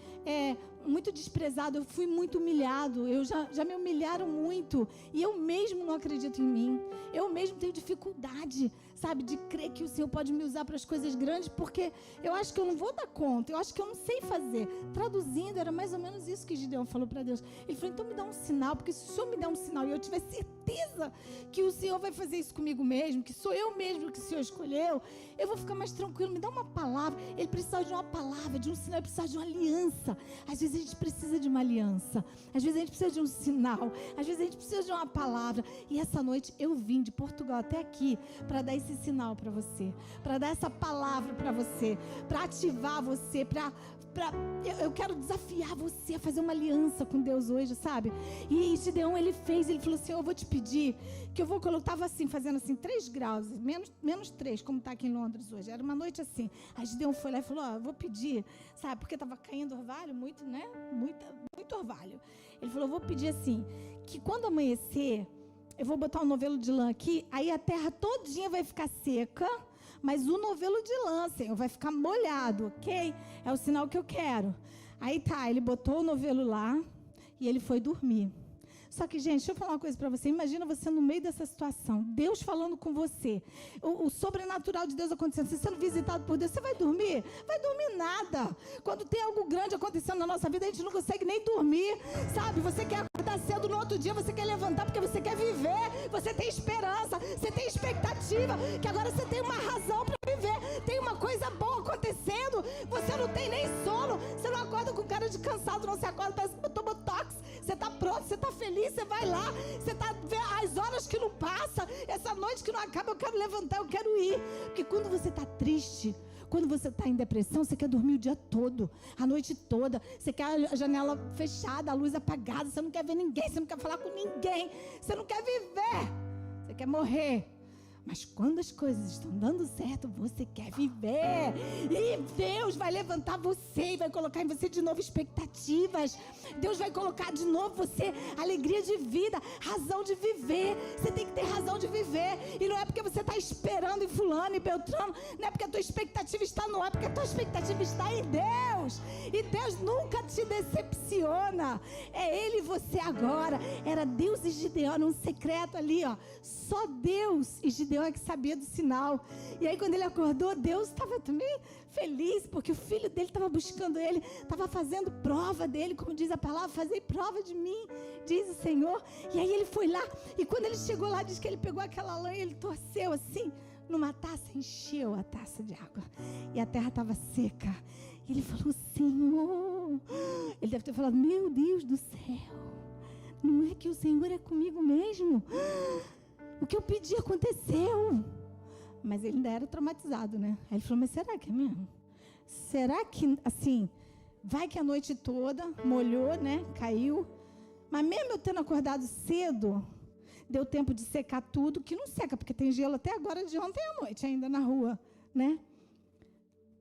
muito desprezado. Eu fui muito humilhado. Já me humilharam muito. E eu mesmo não acredito em mim. Eu mesmo tenho dificuldade, sabe, de crer que o Senhor pode me usar para as coisas grandes, porque eu acho que eu não vou dar conta. Eu acho que eu não sei fazer. Traduzindo, era mais ou menos isso que Gideão falou para Deus. Ele falou: então me dá um sinal, porque se o Senhor me der um sinal e eu tiver certeza que o Senhor vai fazer isso comigo mesmo, que sou eu mesmo que o Senhor escolheu, eu vou ficar mais tranquilo. Me dá uma palavra. Ele precisava de uma palavra, de um sinal, ele precisava de uma aliança. Às vezes a gente precisa de uma aliança, às vezes a gente precisa de um sinal, às vezes a gente precisa de uma palavra. E essa noite eu vim de Portugal até aqui para dar esse sinal para você, para dar essa palavra para você, para ativar você, eu quero desafiar você a fazer uma aliança com Deus hoje, sabe? E Gideão, ele falou assim: eu vou te pedir que eu vou colocar, estava assim, fazendo assim 3 graus, menos 3, como está aqui em Londres hoje, era uma noite assim. Aí Gideão foi lá e falou: eu vou pedir, sabe, porque estava caindo orvalho, muito, né, muito orvalho. Ele falou: eu vou pedir assim, que quando amanhecer, eu vou botar um novelo de lã aqui, aí a terra todinha vai ficar seca, mas o novelo de lã, Senhor, vai ficar molhado, ok? É o sinal que eu quero. Aí tá, ele botou o novelo lá e ele foi dormir. Só que, gente, deixa eu falar uma coisa para você. Imagina você no meio dessa situação, Deus falando com você, o sobrenatural de Deus acontecendo, você sendo visitado por Deus, você vai dormir? Vai dormir nada. Quando tem algo grande acontecendo na nossa vida, a gente não consegue nem dormir, sabe? Você quer acordar cedo no outro dia, você quer levantar porque você quer viver, você tem esperança, você tem expectativa, que agora você tem uma razão para viver, tem uma coisa boa acontecendo, você não tem nem sono, você não acorda com cara de cansado, não, se acorda, parece que botou botox, você está pronto, você está feliz, você vai lá, você está as horas que não passam, essa noite que não acaba, eu quero levantar, eu quero ir. Porque quando você está triste, quando você está em depressão, você quer dormir o dia todo, a noite toda, você quer a janela fechada, a luz apagada, você não quer ver ninguém, você não quer falar com ninguém, você não quer viver, você quer morrer. Mas quando as coisas estão dando certo, você quer viver. E Deus vai levantar você e vai colocar em você de novo expectativas. Deus vai colocar de novo você alegria de vida, razão de viver. Você tem que ter razão de viver. E não é porque você está esperando em fulano e beltrano, não é porque a tua expectativa está no ar, é porque a tua expectativa está em Deus. E Deus nunca te decepciona. É Ele e você agora. Era Deus e Gideão, um secreto ali, ó. Só Deus e Gideão é que sabia do sinal. E aí quando ele acordou, Deus estava também feliz, porque o filho dele estava buscando ele, estava fazendo prova dele, como diz a palavra, fazei prova de mim, diz o Senhor. E aí ele foi lá, e quando ele chegou lá, diz que ele pegou aquela lã e ele torceu assim, numa taça, encheu a taça de água, e a terra estava seca. E ele falou, Senhor, ele deve ter falado, meu Deus do céu, não é que o Senhor é comigo mesmo? O que eu pedi aconteceu. Mas ele ainda era traumatizado, né? Aí ele falou, mas será que é mesmo? Será que, assim, vai que a noite toda molhou, né? Caiu. Mas mesmo eu tendo acordado cedo, deu tempo de secar tudo, que não seca, porque tem gelo até agora de ontem à noite ainda na rua, né?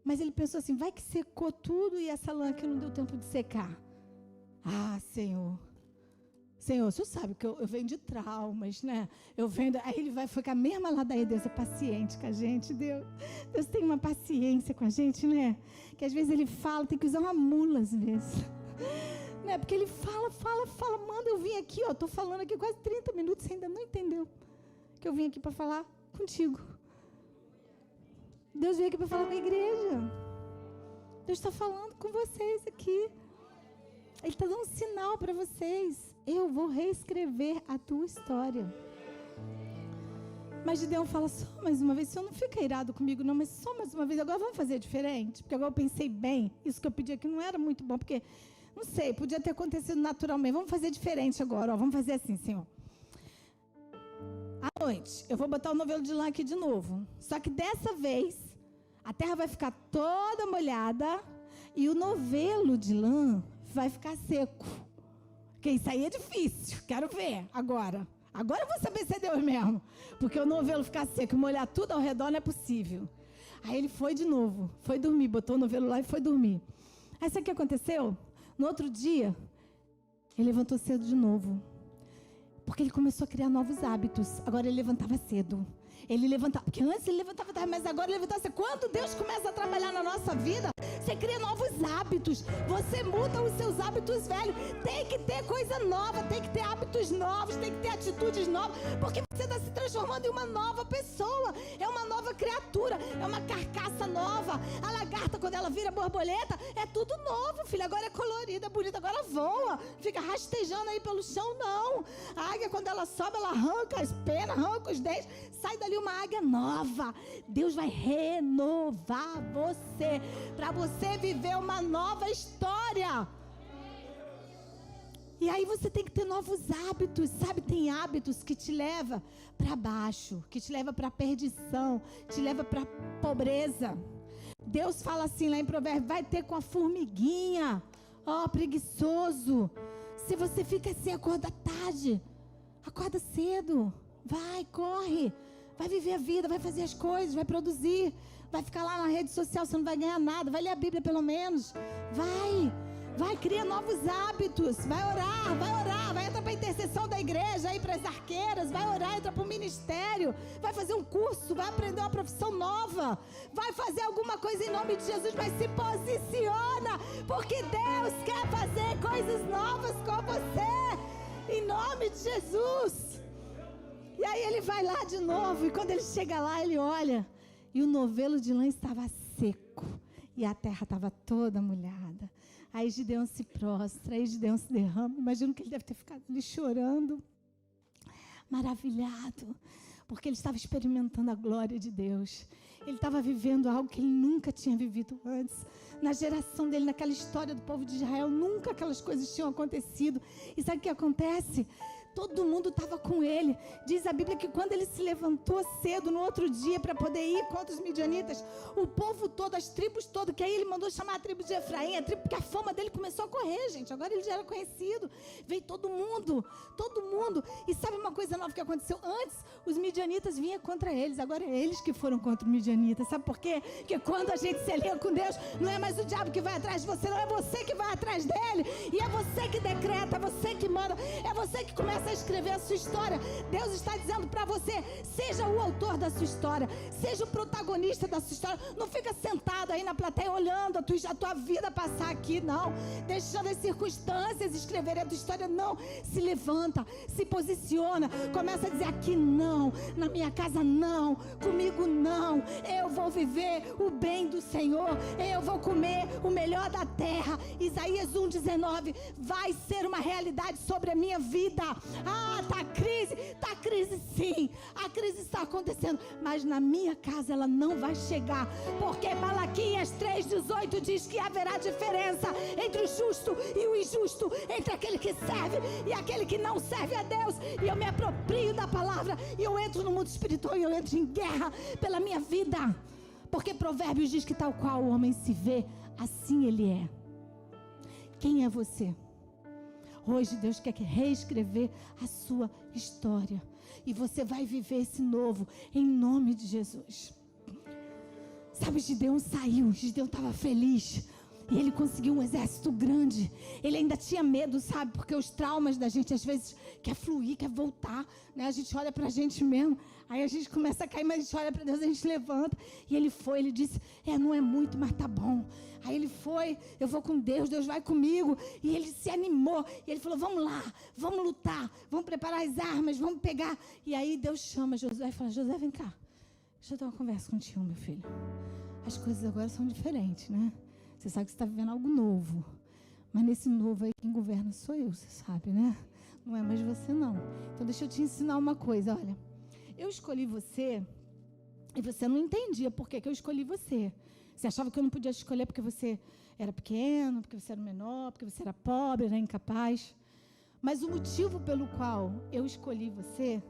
Mas ele pensou assim, vai que secou tudo e essa lã aqui não deu tempo de secar. Ah, Senhor, o Senhor sabe que eu venho de traumas, né? Aí ele vai ficar mesmo ladainha. Deus é paciente com a gente, Deus tem uma paciência com a gente, né? Que às vezes ele fala, tem que usar uma mula às vezes. Né? Porque ele fala, manda, eu vim aqui, ó, tô falando aqui quase 30 minutos, você ainda não entendeu que eu vim aqui para falar contigo. Deus veio aqui para falar com a igreja. Deus está falando com vocês aqui. Ele está dando um sinal para vocês. Eu vou reescrever a tua história. Mas Gideão fala, só mais uma vez, o Senhor não fica irado comigo não, mas só mais uma vez, agora vamos fazer diferente, porque agora eu pensei bem, isso que eu pedi aqui não era muito bom, porque, não sei, podia ter acontecido naturalmente, vamos fazer diferente agora, ó, vamos fazer assim, Senhor. À noite, eu vou botar o novelo de lã aqui de novo, só que dessa vez, a terra vai ficar toda molhada e o novelo de lã vai ficar seco. Porque isso aí é difícil, quero ver agora. Agora eu vou saber se é Deus mesmo. Porque o novelo ficar seco e molhar tudo ao redor não é possível. Aí ele foi de novo, foi dormir, botou o novelo lá e foi dormir. Aí sabe o que aconteceu? No outro dia, ele levantou cedo de novo. Porque ele começou a criar novos hábitos. Agora ele levantava cedo. Ele levantava, porque antes ele levantava tarde, mas agora ele levantava cedo. Quando Deus começa a trabalhar na nossa vida, você cria novos hábitos. Você muda os seus hábitos velhos. Tem que ter coisa nova, tem que ter hábitos novos, tem que ter atitudes novas, porque você está se transformando em uma nova pessoa. É uma nova criatura, é uma carcaça nova. A lagarta, quando ela vira borboleta, é tudo novo, filho. Agora é colorida, bonita, agora voa. Fica rastejando aí pelo chão, não. A águia, quando ela sobe, ela arranca as penas, arranca os dentes. Sai dali uma águia nova. Deus vai renovar você, para você viver uma nova história. E aí você tem que ter novos hábitos, sabe? Tem hábitos que te levam para baixo, que te levam para perdição, te leva para pobreza. Deus fala assim lá em Provérbios, vai ter com a formiguinha, ó, preguiçoso. Se você fica assim, acorda tarde, acorda cedo, vai, corre, vai viver a vida, vai fazer as coisas, vai produzir, vai ficar lá na rede social, você não vai ganhar nada, vai ler a Bíblia pelo menos, vai criar novos hábitos, vai orar, vai entrar para a intercessão da igreja, aí para as arqueiras, vai orar, entra para o ministério, vai fazer um curso, vai aprender uma profissão nova, vai fazer alguma coisa em nome de Jesus, mas se posiciona, porque Deus quer fazer coisas novas com você, em nome de Jesus. E aí ele vai lá de novo, e quando ele chega lá, ele olha, e o novelo de lã estava seco, e a terra estava toda molhada. Aí Gideão se prostra, aí Gideão se derrama. Imagino que ele deve ter ficado ali chorando, maravilhado, porque ele estava experimentando a glória de Deus. Ele estava vivendo algo que ele nunca tinha vivido antes. Na geração dele, naquela história do povo de Israel, nunca aquelas coisas tinham acontecido. E sabe o que acontece? Todo mundo estava com ele. Diz a Bíblia que quando ele se levantou cedo no outro dia para poder ir contra os midianitas, o povo todo, as tribos todas, que aí ele mandou chamar a tribo de Efraim, a tribo, porque a fama dele começou a correr, gente. Agora ele já era conhecido. Veio todo mundo. E sabe uma coisa nova que aconteceu? Antes, os midianitas vinham contra eles. Agora é eles que foram contra os midianitas. Sabe por quê? Porque quando a gente se alinha com Deus, não é mais o diabo que vai atrás de você, não é você que vai atrás dele. E é você que decreta, é você que manda, é você que começa a escrever a sua história. Deus está dizendo para você, seja o autor da sua história, seja o protagonista da sua história. Não fica sentado aí na plateia olhando a tua vida passar aqui, não. Deixando as circunstâncias escreverem a tua história, não. Se levanta, se posiciona, começa a dizer: aqui não, na minha casa não, comigo não. Eu vou viver o bem do Senhor, eu vou comer o melhor da terra. Isaías 1:19 vai ser uma realidade sobre a minha vida. Tá crise sim, a crise está acontecendo, mas na minha casa ela não vai chegar, porque Malaquias 3:18 diz que haverá diferença entre o justo e o injusto, entre aquele que serve e aquele que não serve a Deus. E eu me aproprio da palavra, e eu entro no mundo espiritual, e eu entro em guerra pela minha vida, porque Provérbios diz que tal qual o homem se vê, assim ele é. Quem é você? Hoje Deus quer reescrever a sua história, e você vai viver esse novo em nome de Jesus. Sabe, Gideão saiu, Gideão estava feliz, e ele conseguiu um exército grande. Ele ainda tinha medo, sabe, porque os traumas da gente às vezes quer fluir, quer voltar, né? A gente olha pra gente mesmo, aí a gente começa a cair, mas a gente olha para Deus, a gente levanta. E ele foi, ele disse: não é muito, mas tá bom. Aí ele foi: eu vou com Deus, Deus vai comigo. E ele se animou, e ele falou: vamos lá, vamos lutar, vamos preparar as armas, vamos pegar. E aí Deus chama Josué e fala: Josué, vem cá, deixa eu ter uma conversa contigo, meu filho. As coisas agora são diferentes, né? Você sabe que você está vivendo algo novo, mas nesse novo aí quem governa sou eu, você sabe, né? Não é mais você, não. Então deixa eu te ensinar uma coisa. Olha, eu escolhi você e você não entendia por que eu escolhi você. Você achava que eu não podia te escolher porque você era pequeno, porque você era menor, porque você era pobre, era incapaz. Mas o motivo pelo qual eu escolhi você,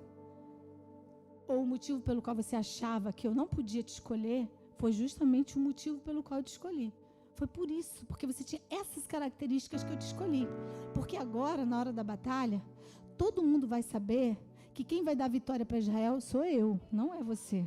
ou o motivo pelo qual você achava que eu não podia te escolher, foi justamente o motivo pelo qual eu te escolhi. Foi por isso, porque você tinha essas características que eu te escolhi. Porque agora, na hora da batalha, todo mundo vai saber que quem vai dar vitória para Israel sou eu, não é você.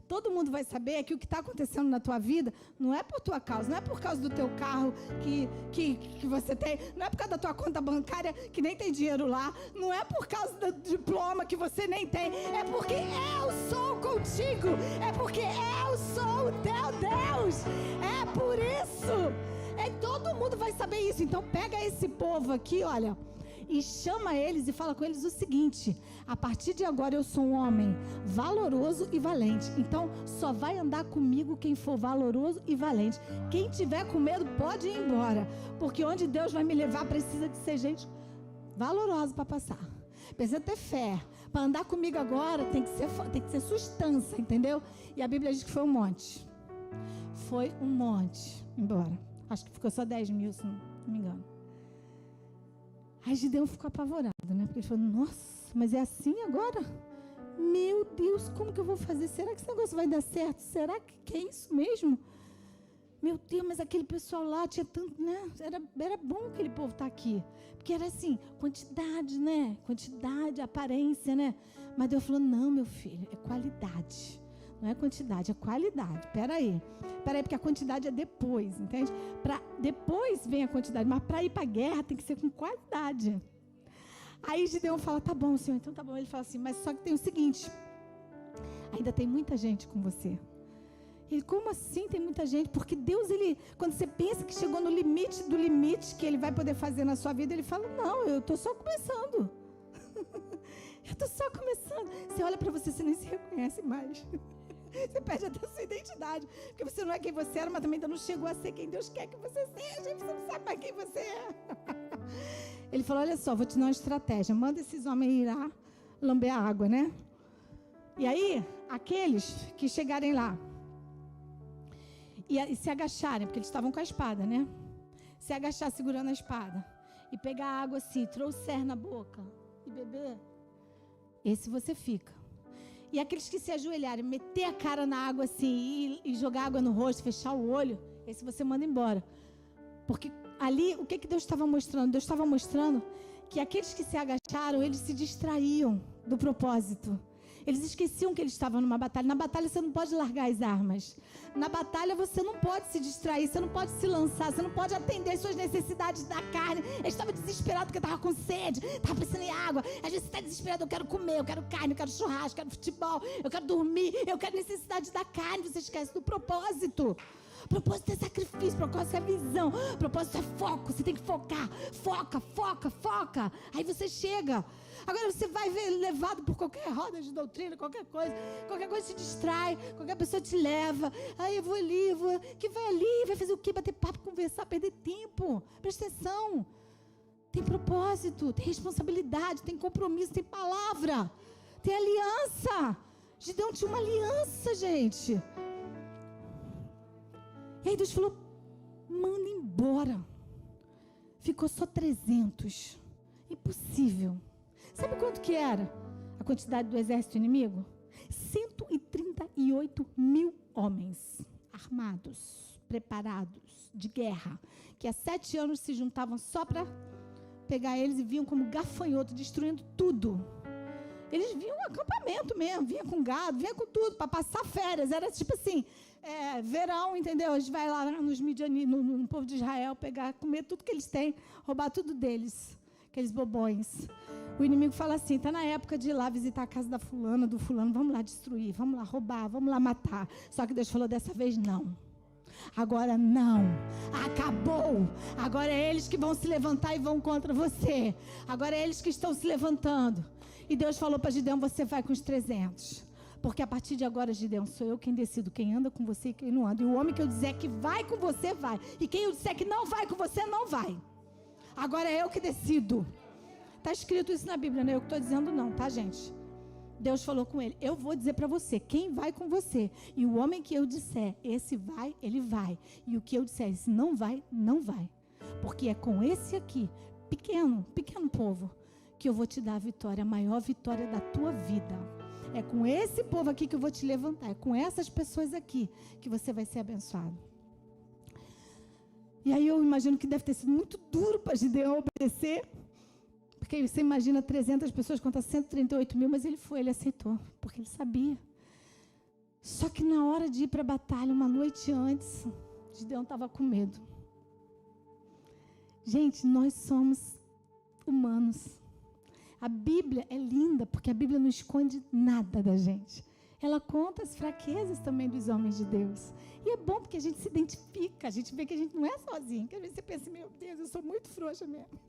Todo mundo vai saber que o que está acontecendo na tua vida não é por tua causa, não é por causa do teu carro que você tem, não é por causa da tua conta bancária que nem tem dinheiro lá, não é por causa do diploma que você nem tem, é porque eu sou contigo, é porque eu sou o teu Deus, é por isso. Todo mundo vai saber isso. Então pega esse povo aqui, olha, e chama eles e fala com eles o seguinte: a partir de agora eu sou um homem valoroso e valente. Então só vai andar comigo quem for valoroso e valente. Quem tiver com medo pode ir embora, porque onde Deus vai me levar precisa de ser gente valorosa para passar. Precisa ter fé. Para andar comigo agora tem que ser substância, entendeu? E a Bíblia diz que foi um monte. Foi um monte embora. Acho que ficou só 10 mil, se não me engano. Aí Gideão ficou apavorado, né? Porque ele falou: nossa, mas é assim agora? Meu Deus, como que eu vou fazer? Será que esse negócio vai dar certo? Será que é isso mesmo? Meu Deus, mas aquele pessoal lá tinha tanto, né? Era bom aquele povo estar aqui. Porque era assim, quantidade, né? Quantidade, aparência, né? Mas Deus falou: não, meu filho, é qualidade. Não é quantidade, é qualidade. Peraí, porque a quantidade é depois, entende? Depois vem a quantidade, mas para ir para a guerra tem que ser com qualidade. Aí Gideão fala: tá bom, Senhor, então tá bom. Ele fala assim: mas só que tem o seguinte, ainda tem muita gente com você. Ele: como assim tem muita gente? Porque Deus, quando você pensa que chegou no limite do limite que Ele vai poder fazer na sua vida, Ele fala: não, eu estou só começando. Eu estou só começando. Você olha para você nem se reconhece mais. Você perde até a sua identidade, porque você não é quem você era, mas também ainda não chegou a ser quem Deus quer que você seja. Você não sabe mais quem você é. Ele falou: olha só, vou te dar uma estratégia. Manda esses homens ir lá lamber a água, né? E aí, aqueles que chegarem lá e se agacharem, porque eles estavam com a espada, né? Se agachar segurando a espada e pegar a água assim, trouxer na boca e beber, esse você fica. E aqueles que se ajoelharem, meter a cara na água assim e jogar água no rosto, fechar o olho, esse você manda embora. Porque ali, o que Deus estava mostrando? Deus estava mostrando que aqueles que se agacharam, eles se distraíam do propósito. Eles esqueciam que eles estavam numa batalha. Na batalha você não pode largar as armas. Na batalha você não pode se distrair, você não pode se lançar, você não pode atender as suas necessidades da carne. Eu estava desesperado porque eu estava com sede, estava precisando de água. Às vezes você está desesperado, eu quero comer, eu quero carne, eu quero churrasco, eu quero futebol, eu quero dormir, eu quero necessidade da carne. Você esquece do propósito. Propósito é sacrifício, propósito é visão, propósito é foco, você tem que focar, foca, aí você chega. Agora você vai ver levado por qualquer roda de doutrina, qualquer coisa te distrai, qualquer pessoa te leva, aí eu vou ali, que vai ali, vai fazer o quê? Bater papo, conversar, perder tempo. Presta atenção, tem propósito, tem responsabilidade, tem compromisso, tem palavra, tem aliança. Gideão tinha uma aliança, gente. E aí Deus falou, manda embora. Ficou só 300. Impossível. Sabe quanto que era a quantidade do exército inimigo? 138 mil homens armados, preparados, de guerra, que há 7 anos se juntavam só para pegar eles e vinham como gafanhoto, destruindo tudo. Eles vinham no acampamento mesmo, vinham com gado, vinham com tudo, para passar férias. Era tipo assim, verão, entendeu? A gente vai lá nos midianitas, no povo de Israel, pegar, comer tudo que eles têm, roubar tudo deles, aqueles bobões. O inimigo fala assim, está na época de ir lá visitar a casa da fulana, do fulano, vamos lá destruir, vamos lá roubar, vamos lá matar. Só que Deus falou, dessa vez não. Agora não, acabou. Agora é eles que vão se levantar e vão contra você. Agora é eles que estão se levantando. E Deus falou para Gideão, você vai com os 300. Porque a partir de agora, Gideão, sou eu quem decido quem anda com você e quem não anda. E o homem que eu disser que vai com você, vai. E quem eu disser que não vai com você, não vai. Agora é eu que decido. Está escrito isso na Bíblia, não é eu que estou dizendo não, tá, gente? Deus falou com ele, eu vou dizer para você, quem vai com você. E o homem que eu disser, esse vai, ele vai. E o que eu disser, esse não vai, não vai. Porque é com esse aqui, pequeno povo, que eu vou te dar a vitória, a maior vitória da tua vida. É com esse povo aqui que eu vou te levantar. É com essas pessoas aqui que você vai ser abençoado. E aí eu imagino que deve ter sido muito duro para Gideão obedecer. Porque você imagina 300 pessoas contra 138 mil, mas ele aceitou, porque ele sabia. Só que na hora de ir para a batalha, uma noite antes, Gideão estava com medo. Gente, nós somos humanos. A Bíblia é linda, porque a Bíblia não esconde nada da gente. Ela conta as fraquezas também dos homens de Deus. E é bom porque a gente se identifica, a gente vê que a gente não é sozinho. Que às vezes você pensa, meu Deus, eu sou muito frouxa mesmo.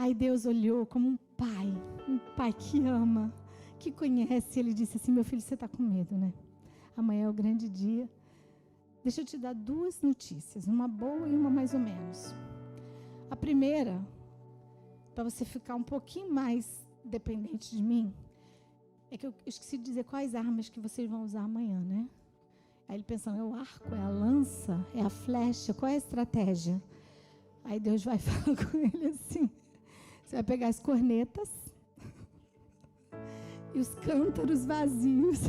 Aí Deus olhou como um pai que ama, que conhece. Ele disse assim, meu filho, você está com medo, né? Amanhã é o grande dia. Deixa eu te dar 2 notícias, uma boa e uma mais ou menos. A primeira, para você ficar um pouquinho mais dependente de mim, é que eu esqueci de dizer quais armas que vocês vão usar amanhã, né? Aí ele pensando, é o arco, é a lança, é a flecha, qual é a estratégia? Aí Deus vai falar com ele assim, você vai pegar as cornetas e os cântaros vazios.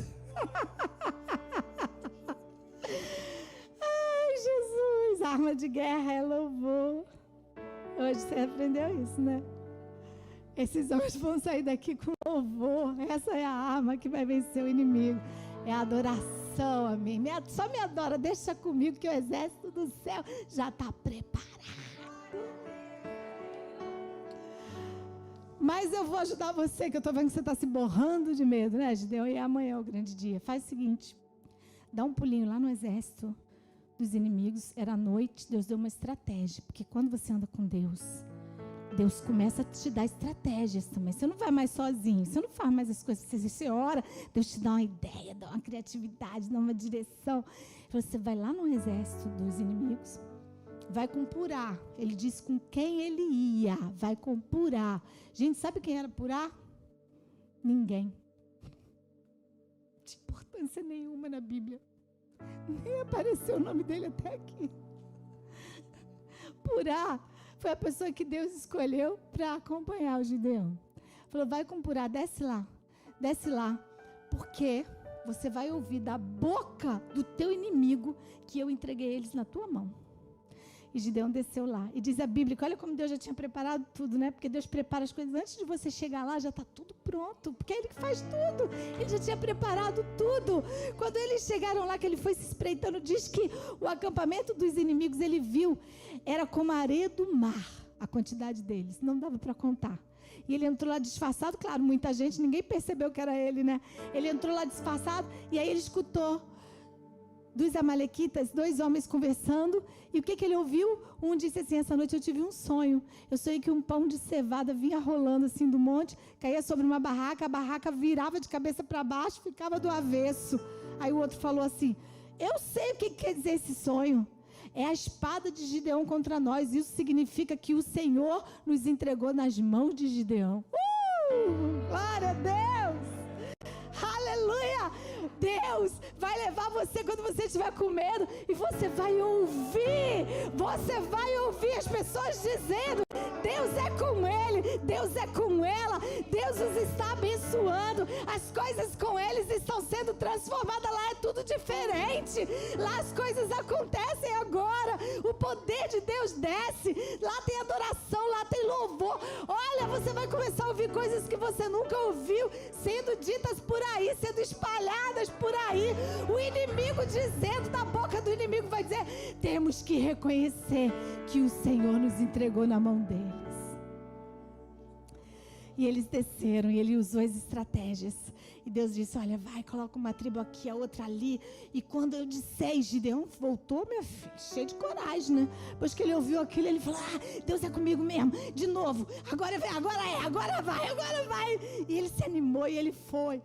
Ai, Jesus, arma de guerra é louvor. Hoje você aprendeu isso, né? Esses homens vão sair daqui com louvor. Essa é a arma que vai vencer o inimigo. É a adoração a mim. Só me adora, deixa comigo que o exército do céu já está preparado. Mas eu vou ajudar você, que eu estou vendo que você está se borrando de medo, né, Gideão? E amanhã é o grande dia. Faz o seguinte, dá um pulinho lá no exército dos inimigos. Era noite, Deus deu uma estratégia. Porque quando você anda com Deus, Deus começa a te dar estratégias também. Você não vai mais sozinho, você não faz mais as coisas. Você ora, Deus te dá uma ideia, dá uma criatividade, dá uma direção. Você vai lá no exército dos inimigos, vai com Purá. Ele disse com quem ele ia, vai com Purá. Gente, sabe quem era Purá? Ninguém. Não tinha importância nenhuma na Bíblia. Nem apareceu o nome dele até aqui. Purá foi a pessoa que Deus escolheu para acompanhar o Gideão. Falou, vai com Purá, desce lá, porque você vai ouvir da boca do teu inimigo que eu entreguei eles na tua mão. E Gideão desceu lá. E diz a Bíblia que olha como Deus já tinha preparado tudo, né? Porque Deus prepara as coisas antes de você chegar lá, já está tudo pronto. Porque é Ele que faz tudo. Ele já tinha preparado tudo. Quando eles chegaram lá, que ele foi se espreitando, diz que o acampamento dos inimigos, ele viu, era como a areia do mar, a quantidade deles. Não dava para contar. E ele entrou lá disfarçado, claro, muita gente, ninguém percebeu que era ele, né? Ele entrou lá disfarçado e aí ele escutou dos amalequitas, 2 homens conversando. E o que ele ouviu? Um disse assim, essa noite eu tive um sonho. Eu sonhei que um pão de cevada vinha rolando assim do monte, caía sobre uma barraca, a barraca virava de cabeça para baixo, ficava do avesso. Aí o outro falou assim, eu sei o que quer dizer esse sonho. É a espada de Gideão contra nós. Isso significa que o Senhor nos entregou nas mãos de Gideão. Glória a Deus! Aleluia! Deus vai levar você quando você estiver com medo e você vai ouvir as pessoas dizendo, Deus é com ele, Deus é com ela, Deus os está abençoando, as coisas com eles estão sendo transformadas, lá é tudo diferente, lá as coisas acontecem agora, o poder de Deus desce, lá tem adoração, lá tem louvor, olha, você vai começar a ouvir coisas que você nunca ouviu, sendo ditas por aí, sendo espalhadas por aí, o inimigo dizendo, da boca do inimigo vai dizer, temos que reconhecer que o Senhor nos entregou na mão deles. E eles desceram, e ele usou as estratégias. E Deus disse, olha, vai, coloca uma tribo aqui, a outra ali. E quando eu disser, Gideão voltou, meu filho, cheio de coragem, né? Depois que ele ouviu aquilo, ele falou, Deus é comigo mesmo, de novo. Agora vai. E ele se animou e ele foi.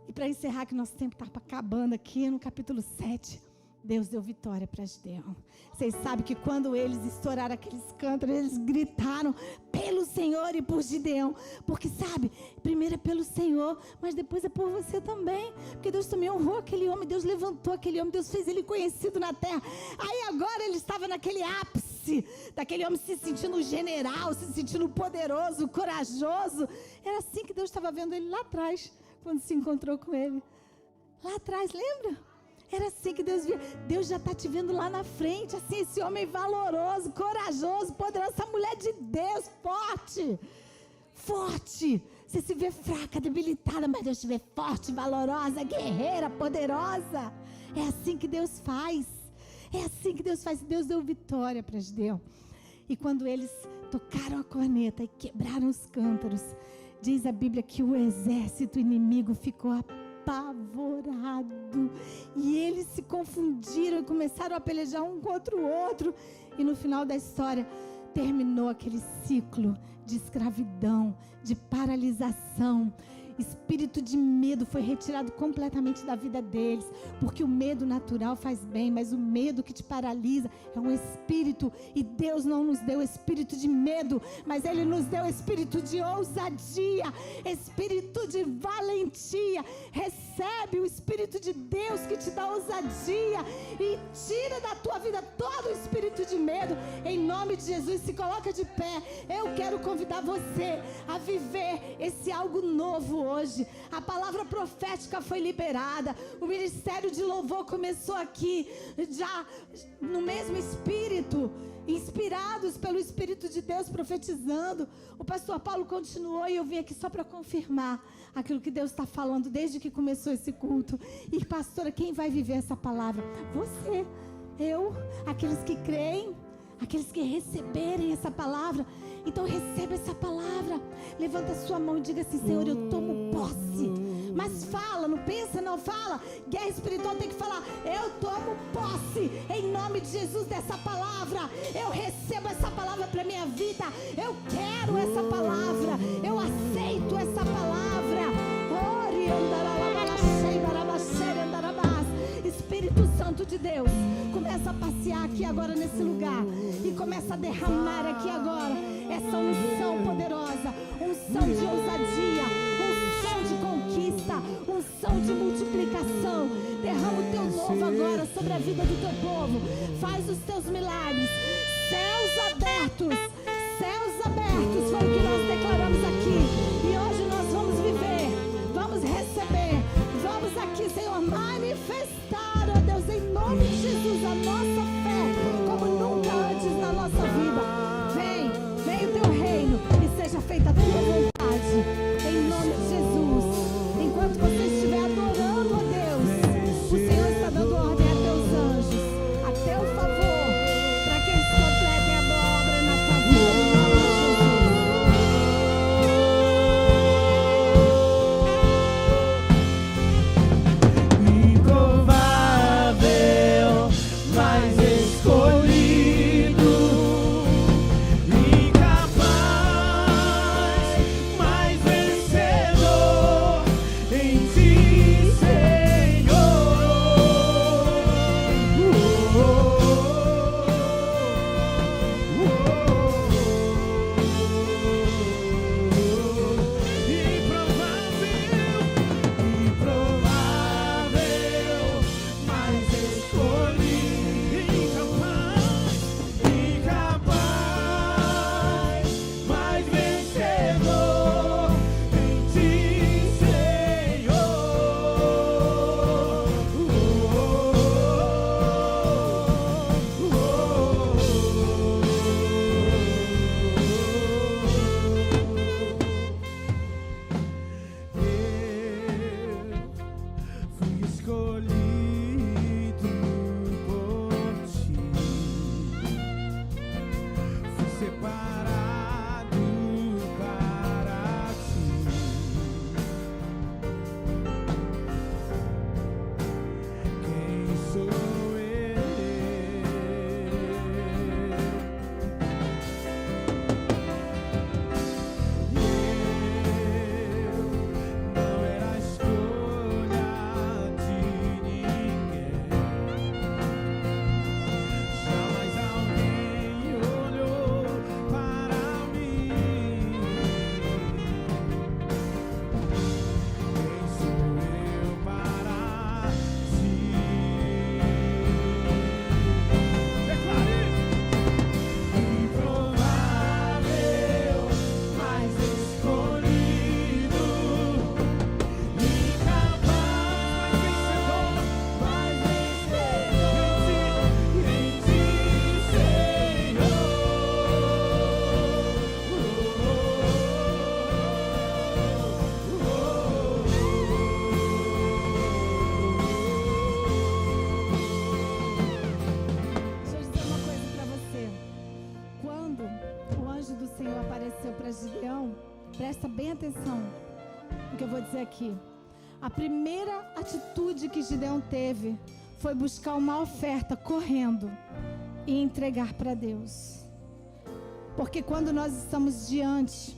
E para encerrar, que nosso tempo está acabando aqui, no capítulo 7, Deus deu vitória para Gideão. Vocês sabem que quando eles estouraram aqueles cântaros, eles gritaram pelo Senhor e por Gideão. Porque sabe, primeiro é pelo Senhor, mas depois é por você também. Porque Deus também honrou aquele homem, Deus levantou aquele homem, Deus fez ele conhecido na terra. Aí agora ele estava naquele ápice, daquele homem se sentindo general, se sentindo poderoso, corajoso. Era assim que Deus estava vendo ele lá atrás, quando se encontrou com ele. Lá atrás, lembra? Era assim que Deus via. Deus já está te vendo lá na frente, assim, esse homem valoroso, corajoso, poderoso, essa mulher de Deus, forte. Você se vê fraca, debilitada, mas Deus te vê forte, valorosa, guerreira, poderosa. É assim que Deus faz. Deus deu vitória para Gideão. E quando eles tocaram a corneta e quebraram os cântaros, diz a Bíblia que o exército inimigo ficou apavorado, e eles se confundiram e começaram a pelejar um contra o outro, e no final da história terminou aquele ciclo de escravidão, de paralisação. Espírito de medo foi retirado completamente da vida deles, porque o medo natural faz bem, mas o medo que te paralisa é um espírito, e Deus não nos deu espírito de medo, mas Ele nos deu espírito de ousadia, espírito de valentia. Recebe o Espírito de Deus que te dá ousadia e tira da tua vida todo o espírito de medo, em nome de Jesus. Se coloca de pé. Eu quero convidar você a viver esse algo novo hoje. A palavra profética foi liberada, o ministério de louvor começou aqui, já no mesmo espírito, inspirados pelo Espírito de Deus, profetizando. O pastor Paulo continuou, e eu vim aqui só para confirmar aquilo que Deus está falando desde que começou esse culto. E pastora, quem vai viver essa palavra? Você, eu, aqueles que creem, aqueles que receberem essa palavra. Então receba essa palavra, levanta a sua mão e diga assim, Senhor, eu tomo posse. Mas fala, não pensa, não fala. Guerra espiritual tem que falar, eu tomo posse em nome de Jesus dessa palavra. Eu recebo essa palavra para minha vida. Eu quero essa palavra, eu aceito essa palavra. Espírito Santo de Deus, começa a passear aqui agora nesse lugar e começa a derramar aqui agora essa unção poderosa, unção de ousadia, unção de conquista, unção de multiplicação. Derrama o teu novo agora sobre a vida do teu povo. Faz os teus milagres, céus abertos. abertos. Céus abertos foi o que nós declaramos aqui. E hoje nós vamos viver, vamos receber, vamos aqui, Senhor, manifestar, ó Deus, em nome de Jesus, a nossa fé como nunca antes na nossa vida. Vem o teu reino e seja feita a tua vontade, em nome de Jesus. Enquanto você estiver adorando a Deus, o Senhor está dando ordem a teus anjos, a teu favor, para que eles completem a boa obra na tua vida, em nome de presta bem atenção no que eu vou dizer aqui. A primeira atitude que Gideão teve foi buscar uma oferta correndo e entregar para Deus. Porque quando nós estamos diante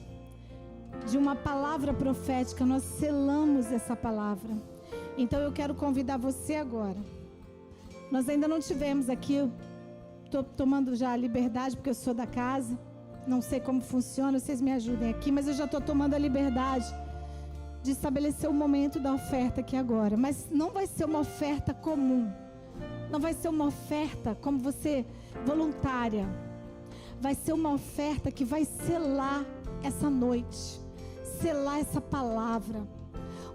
de uma palavra profética, nós selamos essa palavra. Então eu quero convidar você agora. Nós ainda não tivemos aqui, estou tomando já a liberdade porque eu sou da casa. Não sei como funciona, vocês me ajudem aqui, mas eu já estou tomando a liberdade de estabelecer o momento da oferta aqui agora. Mas não vai ser uma oferta comum, não vai ser uma oferta como você, voluntária. Vai ser uma oferta que vai selar essa noite, selar essa palavra.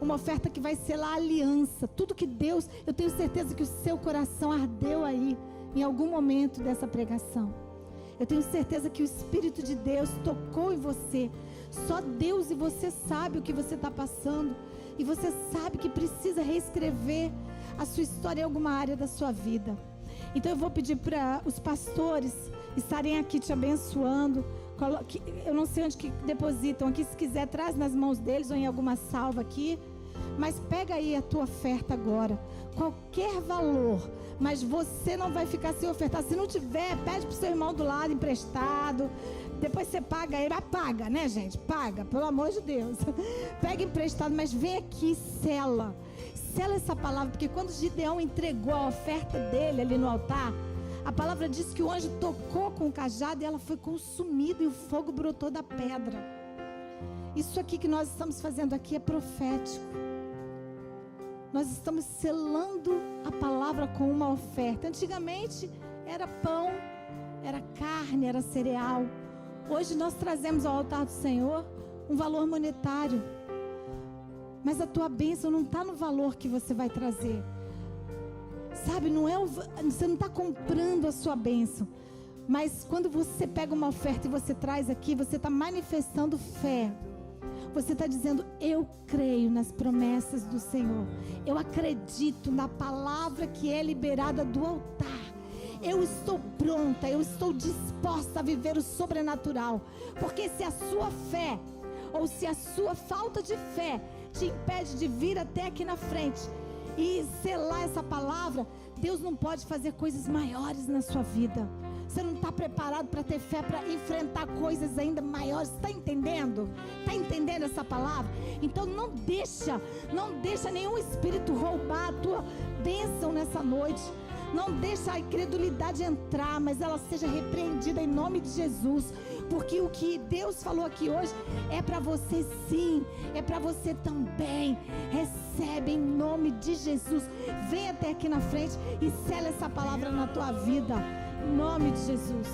Uma oferta que vai selar a aliança. Tudo que Deus, eu tenho certeza que o seu coração ardeu aí, em algum momento dessa pregação. Eu tenho certeza que o Espírito de Deus tocou em você. Só Deus e você sabe o que você está passando. E você sabe que precisa reescrever a sua história em alguma área da sua vida. Então eu vou pedir para os pastores estarem aqui te abençoando. Eu não sei onde que depositam aqui. Se quiser, traz nas mãos deles ou em alguma salva aqui. Mas pega aí a tua oferta agora. Qualquer valor. Mas você não vai ficar sem ofertar. Se não tiver, pede para o seu irmão do lado emprestado. Depois você paga ele. Mas paga, né, gente? Paga, pelo amor de Deus. Pega emprestado, mas vem aqui e sela. Sela essa palavra, porque quando Gideão entregou a oferta dele ali no altar, a palavra diz que o anjo tocou com o cajado e ela foi consumida e o fogo brotou da pedra. Isso aqui que nós estamos fazendo aqui é profético. Nós estamos selando a palavra com uma oferta. Antigamente era pão era carne, era cereal. Hoje nós trazemos ao altar do Senhor um valor monetário. Mas a tua bênção não está no valor que você vai trazer. Sabe, você não está comprando a sua bênção. Mas quando você pega uma oferta e você traz aqui, você está manifestando fé. Você está dizendo, eu creio nas promessas do Senhor. Eu acredito na palavra que é liberada do altar. Eu estou pronta, eu estou disposta a viver o sobrenatural. Porque se a sua fé, ou se a sua falta de fé, te impede de vir até aqui na frente e selar essa palavra, Deus não pode fazer coisas maiores na sua vida. Você não está preparado para ter fé, para enfrentar coisas ainda maiores. Está entendendo? Está entendendo essa palavra? Então não deixa nenhum espírito roubar a tua bênção nessa noite. Não deixa a incredulidade entrar, mas ela seja repreendida em nome de Jesus. Porque o que Deus falou aqui hoje é para você sim, é para você também. Recebe em nome de Jesus. Vem até aqui na frente e sela essa palavra na tua vida. Em nome de Jesus.